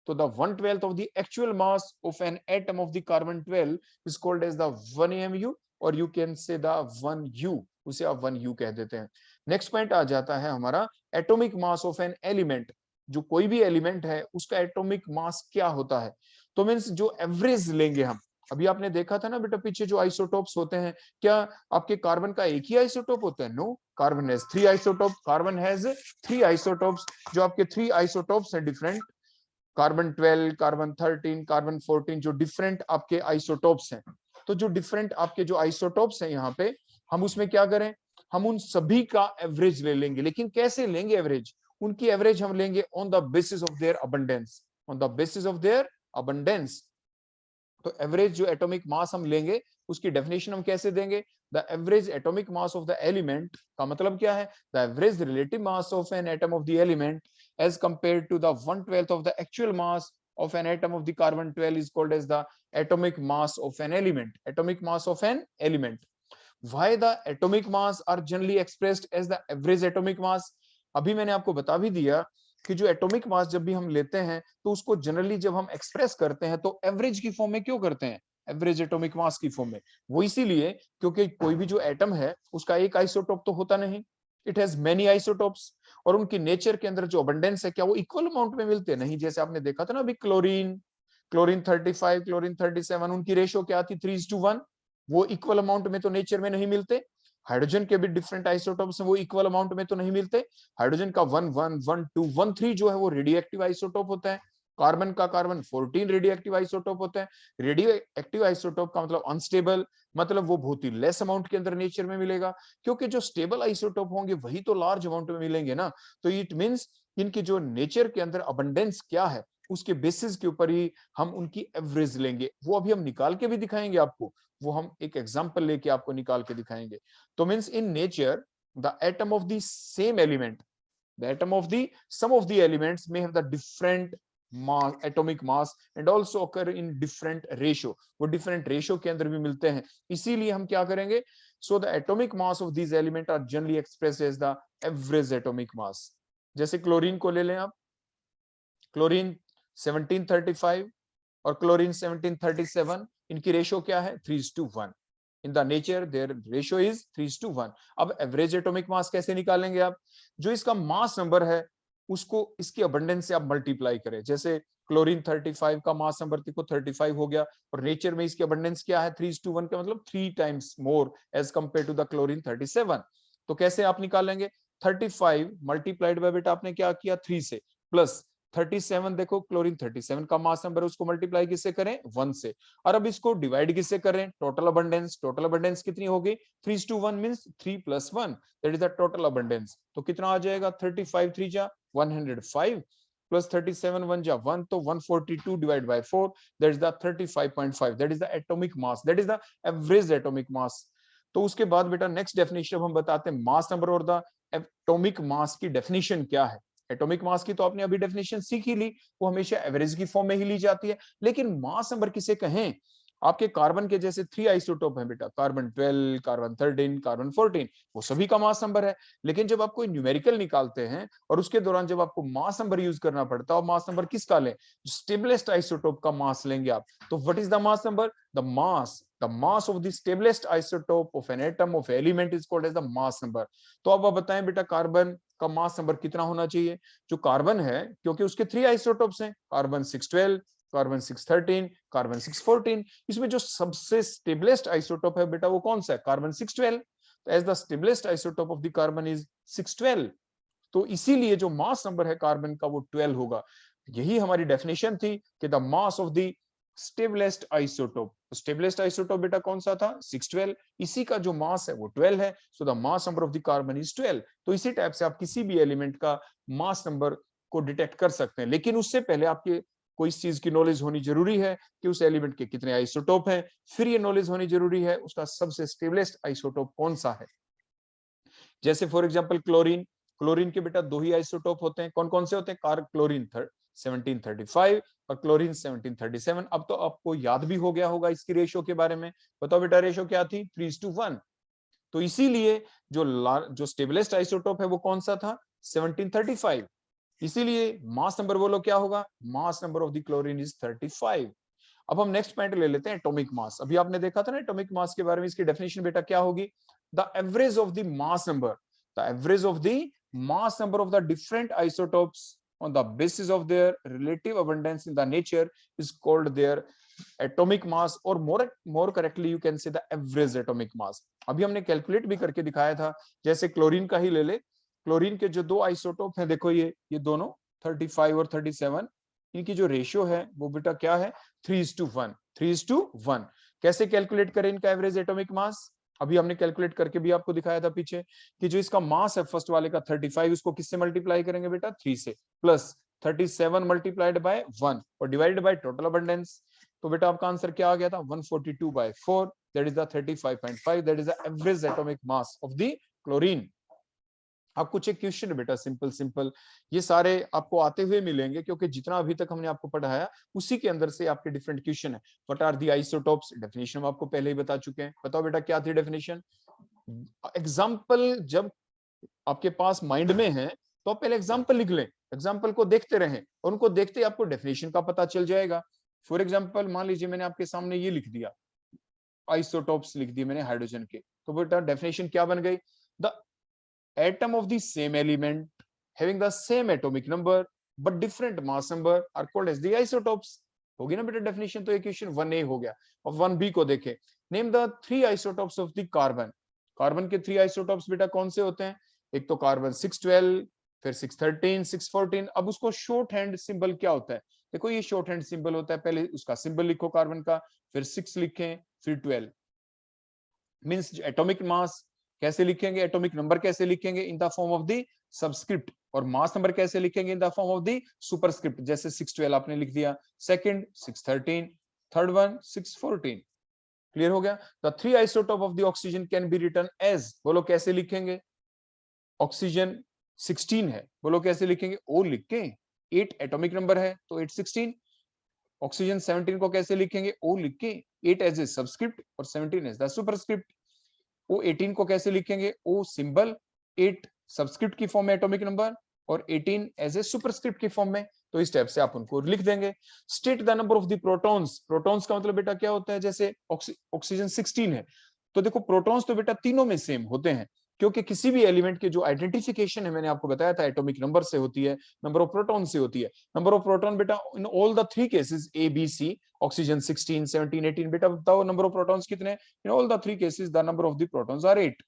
तो the 1/12 of the actual mass of an atom of the carbon 12 is called as the 1 AMU, और you can say the 1U, उसे आप 1U कह देते हैं। नेक्स्ट पॉइंट आ जाता है हमारा atomic mass of an element. जो कोई भी एलिमेंट है उसका एटॉमिक मास क्या होता है, तो मीन्स जो एवरेज लेंगे हम। अभी आपने देखा था ना बेटा पीछे जो आइसोटोप्स होते हैं, क्या आपके कार्बन का एक ही आइसोटोप होता है, no, carbon has 3 isotope, carbon has 3 isotopes. जो आपके 3 आइसोटोप्स हैं डिफरेंट, कार्बन 12, कार्बन 13, कार्बन 14, जो डिफरेंट आपके आइसोटोप्स हैं। तो जो डिफरेंट आपके जो आइसोटोप्स हैं यहाँ पे, हम उसमें क्या करें, हम उन सभी का एवरेज ले लेंगे। लेकिन कैसे लेंगे एवरेज, उनकी एवरेज हम लेंगे on the basis of their abundance, on the basis of their abundance. तो एवरेज जो एटॉमिक मास हम लेंगे उसकी डेफिनेशन हम कैसे देंगे, the average atomic mass of the element का मतलब क्या है, the average relative mass of an atom of the element as compared to the 1/12 of the actual mass of an atom of the carbon 12 is called as the atomic mass of an element, atomic mass of an element. Why the atomic mass are generally expressed as the average atomic mass? अभी मैंने आपको बता भी दिया कि जो एटॉमिक मास जब भी हम लेते हैं तो उसको जनरली जब हम एक्सप्रेस करते हैं तो एवरेज की फॉर्म में क्यों करते हैं, एवरेज एटॉमिक मास की फॉर्म में। वो इसीलिए क्योंकि कोई भी जो एटम है उसका एक आइसोटोप तो होता नहीं, इट हैज मेनी आइसोटोप्स, और उनकी नेचर के अंदर जो अबंडेंस है क्या वो इक्वल अमाउंट में मिलते हैं, नहीं। जैसे आपने देखा था ना अभी क्लोरीन, क्लोरीन 35, क्लोरीन 37, उनकी रेशियो क्या थी, 3:1। वो इक्वल अमाउंट में तो नेचर में नहीं मिलते। हाइड्रोजन के भी डिफरेंट आइसोटोप्स हैं, वो इक्वल अमाउंट में तो नहीं मिलते। हाइड्रोजन का 1,1, 1,2, 1,3 जो है वो रेडियो एक्टिव आइसोटोप होता है। कार्बन का कार्बन 14 रेडियो एक्टिव आइसोटोप होता है। रेडियो एक्टिव आइसोटोप का मतलब अनस्टेबल, मतलब वो बहुत ही लेस अमाउंट के अंदर नेचर में मिलेगा, क्योंकि जो स्टेबल आइसोटोप होंगे वही तो लार्ज अमाउंट में मिलेंगे ना। तो इट मींस इनकी जो नेचर के अंदर अबंडेंस क्या है उसके बेसिस के ऊपर ही हम उनकी एवरेज लेंगे। वो अभी हम निकाल के भी दिखाएंगे आपको, वो हम एक एग्जांपल लेके आपको निकाल के दिखाएंगे। तो means in nature the atom of the same element, the atom of the some of the elements may have the different mass, atomic mass, and also occur in different ratio, वो different ratio के अंदर भी मिलते हैं। इसीलिए हम क्या करेंगे, so the atomic mass of these elements are generally expressed as the average atomic mass। जैसे क्लोरीन को ले लें आप, क्लोरीन 1735 और क्लोरीन 1737, इनकी रेशियो क्या है, 3:1। इन the nature their ratio is 3:1। अब एवरेज एटॉमिक मास कैसे निकालेंगे आप, जो इसका मास नंबर है उसको इसकी अबंडेंस से आप मल्टीप्लाई करें। जैसे क्लोरीन 35 का मास नंबर देखो 35 हो गया, और नेचर में इसकी अबंडेंस क्या है, 3:1 का मतलब 3 times more as compare to the chlorine 37। तो कैसे आप निकालेंगे, 35 मल्टीप्लाइड बाय बेटा आपने क्या किया 3 से, प्लस 37, देखो क्लोरीन 37 का मास नंबर है उसको मल्टीप्लाई किससे करें, 1 से। और अब इसको डिवाइड किससे करें, टोटल अबंडेंस। टोटल अबंडेंस कितनी होगी, 3:1 means 3 + 1, that is the total abundance. तो कितना आ जाएगा, 35 3 जा 105 प्लस 37 1 जा 1, तो 142 divide by 4, that is the 35.5, that is the atomic mass, that is the average atomic मास। तो उसके बाद बेटा नेक्स्ट डेफिनेशन हम बताते हैं मास नंबर और द एटॉमिक मास की डेफिनेशन क्या है। एटॉमिक मास की तो आपने अभी डेफिनेशन सीख ही ली, वो हमेशा एवरेज की फॉर्म में ही ली जाती है। लेकिन मास नंबर किसे कहें, आपके कार्बन के जैसे 3 आइसोटोप हैं बेटा, कार्बन 12, कार्बन 13, कार्बन 14, वो सभी का मास नंबर है। लेकिन जब आप कोई न्यूमेरिकल निकालते हैं और उसके दौरान जब आपको मास नंबर यूज करना पड़ता है, और मास नंबर किसका लें, स्टेबलेस्ट आइसोटोप का मास लेंगे आप। तो what is the mass number, the mass of the stablest isotope of an atom of element is called as the mass number। तो अब आप बताएं बेटा कार्बन का मास नंबर कितना होना चाहिए। जो कार्बन है, क्योंकि उसके 3 आइसोटोप्स हैं, कार्बन 612, कार्बन 613, कार्बन 614, इसमें जो सबसे स्टेबलेस्ट आइसोटोप है बेटा वो कौन सा है, कार्बन 612। तो as the stablest isotope of the carbon is 612, तो इसीलिए जो मास नंबर है कार्बन का वो 12 होगा। यही हमारी डेफिनेशन थी कि the mass of the stablest isotope, stay blessed isotope बेटा कौन सा था, 612, इसी का जो मास है वो 12 है। So the mass number of the carbon is 12। तो इसी टाइप से आप किसी भी एलिमेंट का मास नंबर को डिटेक्ट कर सकते हैं। लेकिन उससे पहले आपके कोई इस चीज की नॉलेज होनी जरूरी है कि उस एलिमेंट के कितने आइसोटोप हैं, फिर ये नॉलेज होनी जरूरी है उसका सबसे स्टेबलेस्ट आइसोटोप कौन सा है। जैसे फॉर एग्जांपल क्लोरीन, क्लोरीन के बेटा दो ही आइसोटोप होते हैं, कौन कौन से होते हैं, क्लोरीन 1735 और क्लोरीन 1737। अब तो आपको याद भी हो गया होगा इसकी रेशियो के बारे में, बताओ बेटा रेशियो क्या थी, 3:1। तो इसीलिए जो स्टेबलेस्ट आइसोटोप है वो कौन सा था, 1735। इसीलिए मास नंबर बोलो क्या होगा, mass number of the chlorine is 35। अब हम नेक्स्ट पॉइंट ले लेते हैं एटॉमिक मास। अभी आपने देखा था ना एटॉमिक मास के बारे में, इसकी डेफिनेशन बेटा क्या होगी, the average of the mass number, the average of the mass number of the different isotopes on the basis of their relative abundance in the nature is called their atomic mass, or more correctly you can say the average atomic mass। अभी हमने कैलकुलेट भी करके दिखाया था, जैसे क्लोरीन का ही ले ले, क्लोरीन के जो दो आइसोटोप हैं देखो ये दोनों 35 और 37, इनकी जो रेशियो है वो बेटा क्या है, 3:1, 3:1। कैसे कैलकुलेट करें इनका एवरेज एटॉमिक मास, अभी हमने कैलकुलेट करके भी आपको दिखाया था पीछे कि जो इसका मास है फर्स्ट वाले का 35, उसको किससे मल्टीप्लाई करेंगे बेटा, 3 से, प्लस 37 मल्टीप्लाइड बाय 1 और डिवाइडेड बाय टोटल अबंडेंस। तो बेटा आपका आंसर क्या आ गया था, 142/4, that is the 35.5, that is the average atomic mass of the chlorine. अब कुछ एक क्वेश्चन है बेटा, सिंपल सिंपल, ये सारे आपको आते हुए मिलेंगे क्योंकि जितना अभी तक हमने आपको पढ़ाया उसी के अंदर से आपके डिफरेंट क्वेश्चन है। What are the isotopes, definition हम आपको पहले ही बता चुके हैं, बताओ बेटा क्या थी डेफिनेशन। एग्जाम्पल जब आपके पास माइंड में है तो आप पहले एग्जाम्पल लिख लें, एग्जाम्पल को देखते रहें और उनको देखते ही आपको डेफिनेशन का पता चल जाएगा। फॉर एग्जाम्पल मान लीजिए मैंने आपके सामने ये लिख दिया, आइसोटोप्स लिख दिए मैंने हाइड्रोजन के, तो बेटा डेफिनेशन क्या बन गई, the atom of the same element having the same atomic number but different mass number are called as the isotopes। होगी ना बेटा डेफिनेशन, तो ये क्वेश्चन 1A हो गया। और 1B को देखें, name the 3 isotopes of the carbon। Carbon के 3 isotopes बेटा कौन से होते हैं, एक तो कार्बन 612, फिर 613, 614। अब उसको शॉर्ट हैंड सिंबल क्या होता है, देखो ये शॉर्ट हैंड सिंबल होता है, पहले उसका सिंबल लिखो कार्बन का, फिर 6 लिखें, फिर 12, मींस एटॉमिक मास कैसे लिखेंगे, एटॉमिक नंबर कैसे लिखेंगे, इन the form of the subscript, और मास नंबर कैसे लिखेंगे, इन the form of the superscript. जैसे 612 आपने लिख दिया, सेकंड 613, थर्ड वन 614। क्लियर हो गया। The 3 isotope of the oxygen can be written as, बोलो कैसे लिखेंगे, ऑक्सीजन 16 है, बोलो कैसे लिखेंगे, ओ लिख के, 8 एटॉमिक नंबर है तो 816। ऑक्सीजन 17 को कैसे लिखेंगे, ओ लिख के, 8 एज ए सबस्क्रिप्ट और 17 एज द सुपरस्क्रिप्ट। ओ 18 को कैसे लिखेंगे, ओ सिंबल, 8 सबस्क्रिप्ट की फॉर्म में एटॉमिक नंबर और 18 एज ए सुपरस्क्रिप्ट की फॉर्म में, तो इस टाइप से आप उनको लिख देंगे। State the number of the protons, protons का मतलब बेटा क्या होता है, जैसे ऑक्सीजन 16 है तो देखो प्रोटॉन्स तो बेटा तीनों में सेम होते हैं, क्योंकि किसी भी एलिमेंट के जो आइडेंटिफिकेशन है मैंने आपको बताया था एटॉमिक नंबर से होती है, नंबर ऑफ प्रोटॉन से होती है। नंबर ऑफ प्रोटॉन बेटा in all the 3 cases A B C, oxygen 16, 17, 18, बेटा बताओ नंबर ऑफ प्रोटॉन्स कितने, in all the 3 cases the number of the protons are 8।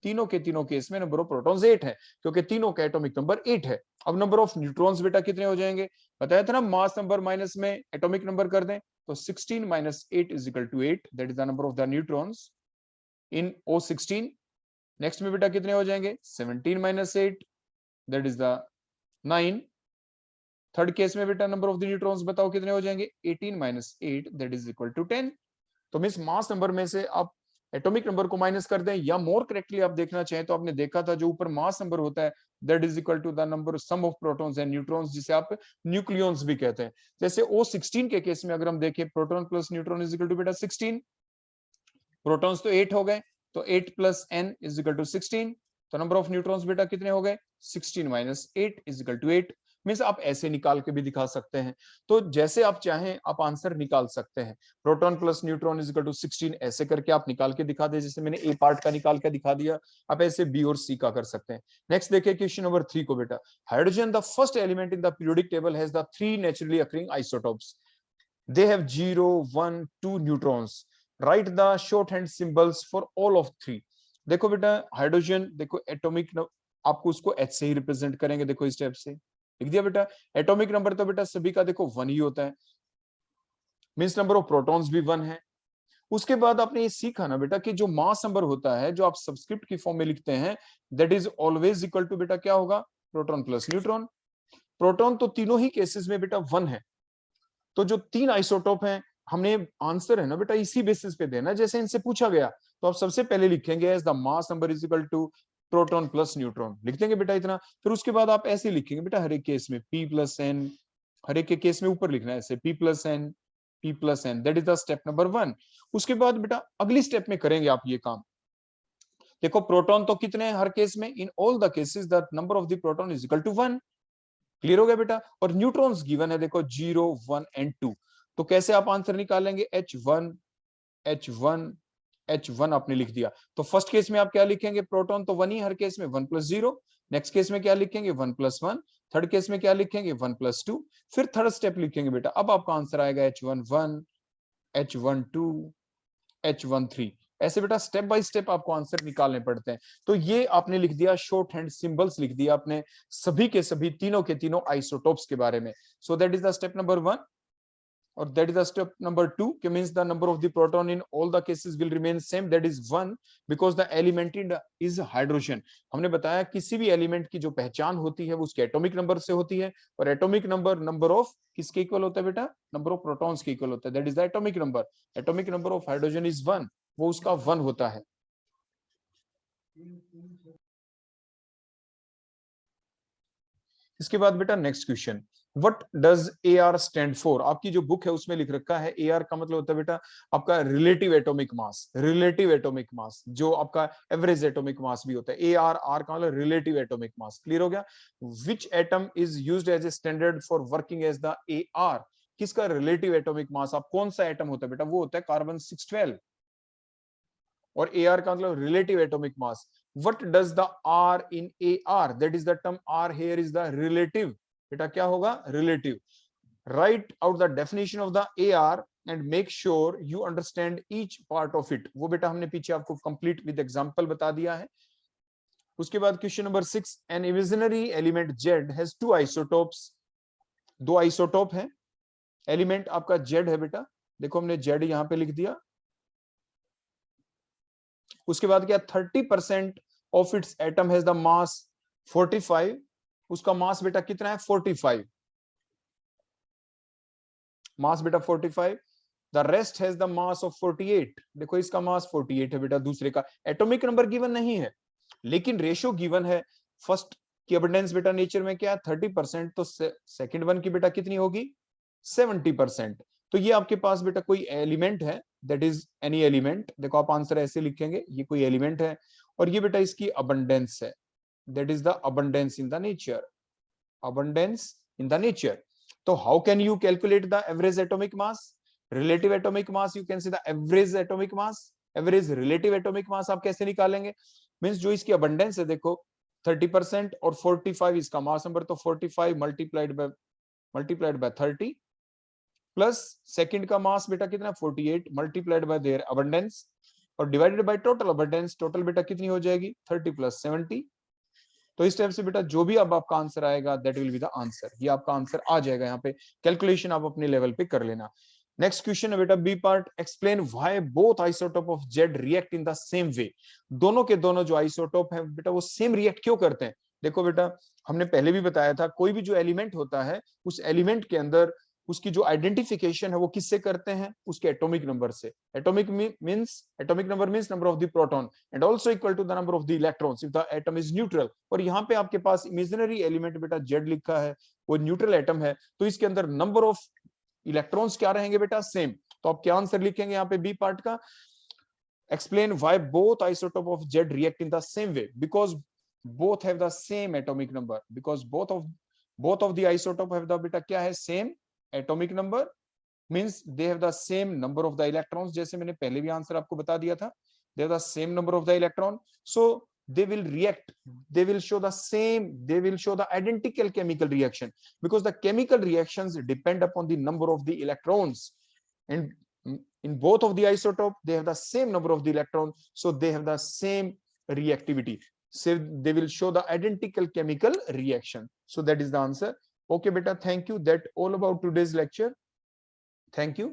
तीनों के तीनों केस में नंबर ऑफ प्रोटॉन्स 8 है, क्योंकि तीनों का एटॉमिक नंबर 8 है। अब नंबर ऑफ न्यूट्रॉन्स बेटा कितने हो जाएंगे, बताया था ना, मास नंबर माइनस में एटॉमिक नंबर कर दें तो 16 - 8 = 8, that is the number of the neutrons in O16। Next में बेटा कितने हो जाएंगे, 17 - 8, that is the 9। Third case में बेटा नंबर ऑफ द न्यूट्रॉन्स बताओ कितने हो जाएंगे, 18 - 8, दैट इज इक्वल टू 10। तो मींस मास नंबर में से आप एटॉमिक नंबर को माइनस कर दें, या मोर करेक्टली आप देखना चाहें तो आपने देखा था जो ऊपर मास नंबर होता है that is equal to the number sum of protons and neutrons, जिसे आप न्यूक्लियॉन्स भी कहते हैं। जैसे O16 के केस में अगर हम देखें, proton plus neutron is equal to बेटा 16, प्रोटॉन्स तो 8 हो गए तो 8 + n इज इक्वल टू 16, तो नंबर ऑफ न्यूट्रॉन्स बेटा कितने हो गए, 16 - 8 इज इक्वल टू 8। मींस आप ऐसे निकाल के भी दिखा सकते हैं, तो जैसे आप चाहें आप आंसर निकाल सकते हैं। Proton plus neutron is equal to 16 ऐसे करके आप निकाल के दिखा दे, जैसे मैंने ए पार्ट का निकाल के दिखा दिया, आप ऐसे बी और सी का कर सकते हैं। नेक्स्ट देखिए क्वेश्चन नंबर 3 को बेटा, hydrogen the first element in the periodic table has the 3 naturally occurring isotopes, they have 0, 1, 2 neutrons, write the shorthand symbols for all of 3। देखो बेटा हाइड्रोजन, देखो एटॉमिक आपको उसको H से ही रिप्रेजेंट करेंगे, देखो इस टाइप से लिख दिया बेटा। एटॉमिक नंबर तो बेटा सभी का देखो 1 ही होता है, मींस नंबर ऑफ प्रोटॉन्स भी 1 है। उसके बाद आपने ये सीखा ना बेटा कि जो मास नंबर होता है जो आप सबस्क्रिप्ट की फॉर्म में लिखते हैं, that is always equal to बेटा क्या होगा, प्रोटॉन प्लस न्यूट्रॉन। प्रोटॉन तो तीनों ही केसेस में बेटा 1 है, तो जो 3 आइसोटोप हैं, हमने आंसर है ना बेटा इसी बेसिस पे देना, जैसे इनसे पूछा गया। तो आप सबसे पहले लिखेंगे as the mass number is equal to proton plus neutron, लिख देंगे बेटा इतना। फिर उसके बाद आप ऐसे लिखेंगे बेटा हर एक केस में p प्लस एन, हर एक के केस में ऊपर लिखना है ऐसे p plus N, p plus N, that is the step number 1। उसके बाद बेटा अगली स्टेप में करेंगे आप ये काम। देखो प्रोटॉन तो कितने हैं हर केस में, in all the cases the number of the proton is equal to 1। Clear हो गया बेटा। और न्यूट्रॉन्स गिवन है देखो 0 1 एंड 2। तो कैसे आप आंसर निकालेंगे, H1 H1 H1 आपने लिख दिया। तो फर्स्ट केस में आप क्या लिखेंगे, प्रोटॉन तो 1 ही हर केस में 1 प्लस 0। नेक्स्ट केस में क्या लिखेंगे 1 प्लस 1। थर्ड केस में क्या लिखेंगे 1 प्लस 2। फिर थर्ड स्टेप लिखेंगे बेटा, अब आपका आंसर आएगा H11 H12 H13। ऐसे बेटा स्टेप बाय स्टेप आपको आंसर निकालने पड़ते हैं। तो ये आपने लिख दिया, शॉर्ट हैंड सिंबल्स लिख दिया आपने सभी के सभी तीनों के तीनों आइसोटोप्स के बारे में। सो that is the step number 1 और that is the step number 2 कि means the number of the proton in all the cases will remain same, that is 1 because the element is hydrogen। हमने बताया किसी भी एलिमेंट की जो पहचान होती है वो उसके एटॉमिक नंबर से होती है, और एटॉमिक नंबर नंबर ऑफ किसके इक्वल होता है बेटा, नंबर ऑफ प्रोटॉन्स के इक्वल होता है, that is the atomic number. Atomic number of hydrogen is 1, वो उसका 1 होता है। इसके बाद बेटा next question, what does AR stand for. आपकी जो बुक है उसमें लिख रखा है AR का मतलब होता है बेटा आपका relative atomic mass, relative atomic मास जो आपका एवरेज एटॉमिक मास भी होता है। AR का मतलब रिलेटिव एटॉमिक मास। क्लियर हो गया। Which atom is used as a standard for working as the AR। किसका रिलेटिव एटॉमिक मास, आप कौन सा एटम होता है बेटा, वो होता है कार्बन 612। और AR का मतलब relative atomic mass. What does the R in AR, that is the term R here is the relative, बेटा क्या होगा relative। Write out the definition of the AR and make sure you understand each part of it। वो बेटा हमने पीछे आपको complete with example बता दिया है। उसके बाद question number 6, an imaginary element Z has 2 isotopes। 2 isotope हैं, एलिमेंट आपका Z है बेटा, देखो हमने Z यहां पे लिख दिया। उसके बाद क्या 30% of its atom has the mass 45। उसका मास बेटा कितना है 45, मास बेटा 45। The rest has the mass of 48। देखो इसका मास 48 है बेटा, दूसरे का एटॉमिक नंबर गिवन नहीं है लेकिन रेशियो गिवन है। फर्स्ट की अबंडेंस बेटा नेचर में क्या है 30%, तो सेकंड वन की बेटा कितनी होगी 70%। तो ये आपके पास बेटा कोई एलिमेंट है, दैट इज एनी एलिमेंट। देखो आप आंसर ऐसे लिखेंगे, ये कोई एलिमेंट है और ये बेटा इसकी अबंडेंस है, that is the abundance in the nature, abundance in the nature. तो how can you calculate the average atomic mass, relative atomic mass, you can see the average atomic mass, average relative atomic mass आप कैसे निकालेंगे, मींस जो इसकी अबंडेंस है देखो 30% और 45 इसका मास नंबर, तो 45 मल्टीप्लाइड बाय 30 प्लस सेकंड का मास बेटा कितना 48 मल्टीप्लाइड बाय देयर अबंडेंस और divided by total abundance. Total बेटा कितनी हो जाएगी 30 प्लस 70। तो इस टाइप से बेटा जो भी अब आपका आंसर आएगा that will be the answer, ये आपका आंसर आ जाएगा। यहाँ पे कैलकुलेशन आप अपने लेवल पे कर लेना। नेक्स्ट क्वेश्चन है बेटा B part, explain why both isotope of Z react in the same way. दोनों के दोनों जो आइसोटोप है बेटा वो सेम रिएक्ट क्यों करते हैं। देखो बेटा हमने पहले भी बताया था कोई भी जो एलिमेंट होता है उस एलिमेंट के अंदर उसकी जो आइडेंटिफिकेशन है वो किससे करते हैं, उसके एटॉमिक नंबर से। Atomic number means number of the proton and also equal to the number of the electrons if the atom is neutral. और यहाँ पे आपके पास इमेजिनरी एलिमेंट बेटा जेड लिखा है, वो न्यूट्रल एटम है, तो इसके अंदर नंबर ऑफ इलेक्ट्रॉन्स क्या रहेंगे बेटा सेम। तो आप क्या आंसर लिखेंगे यहाँ पे बी पार्ट का, explain why both isotope of Z react in the same way, because both have the same atomic number, because both of the isotope have the beta क्या है same atomic number, means they have the same number of the electrons। जैसे मैंने पहले भी आंसर आपको बता दिया था, they have the same number of the electron, so they will react, they will show the identical chemical reaction because the chemical reactions depend upon the number of the electrons, and in both of the isotope they have the same number of the electron, so they have the same reactivity, so they will show the identical chemical reaction। So that is the answer। Okay beta, thank you, that all about today's lecture, thank you।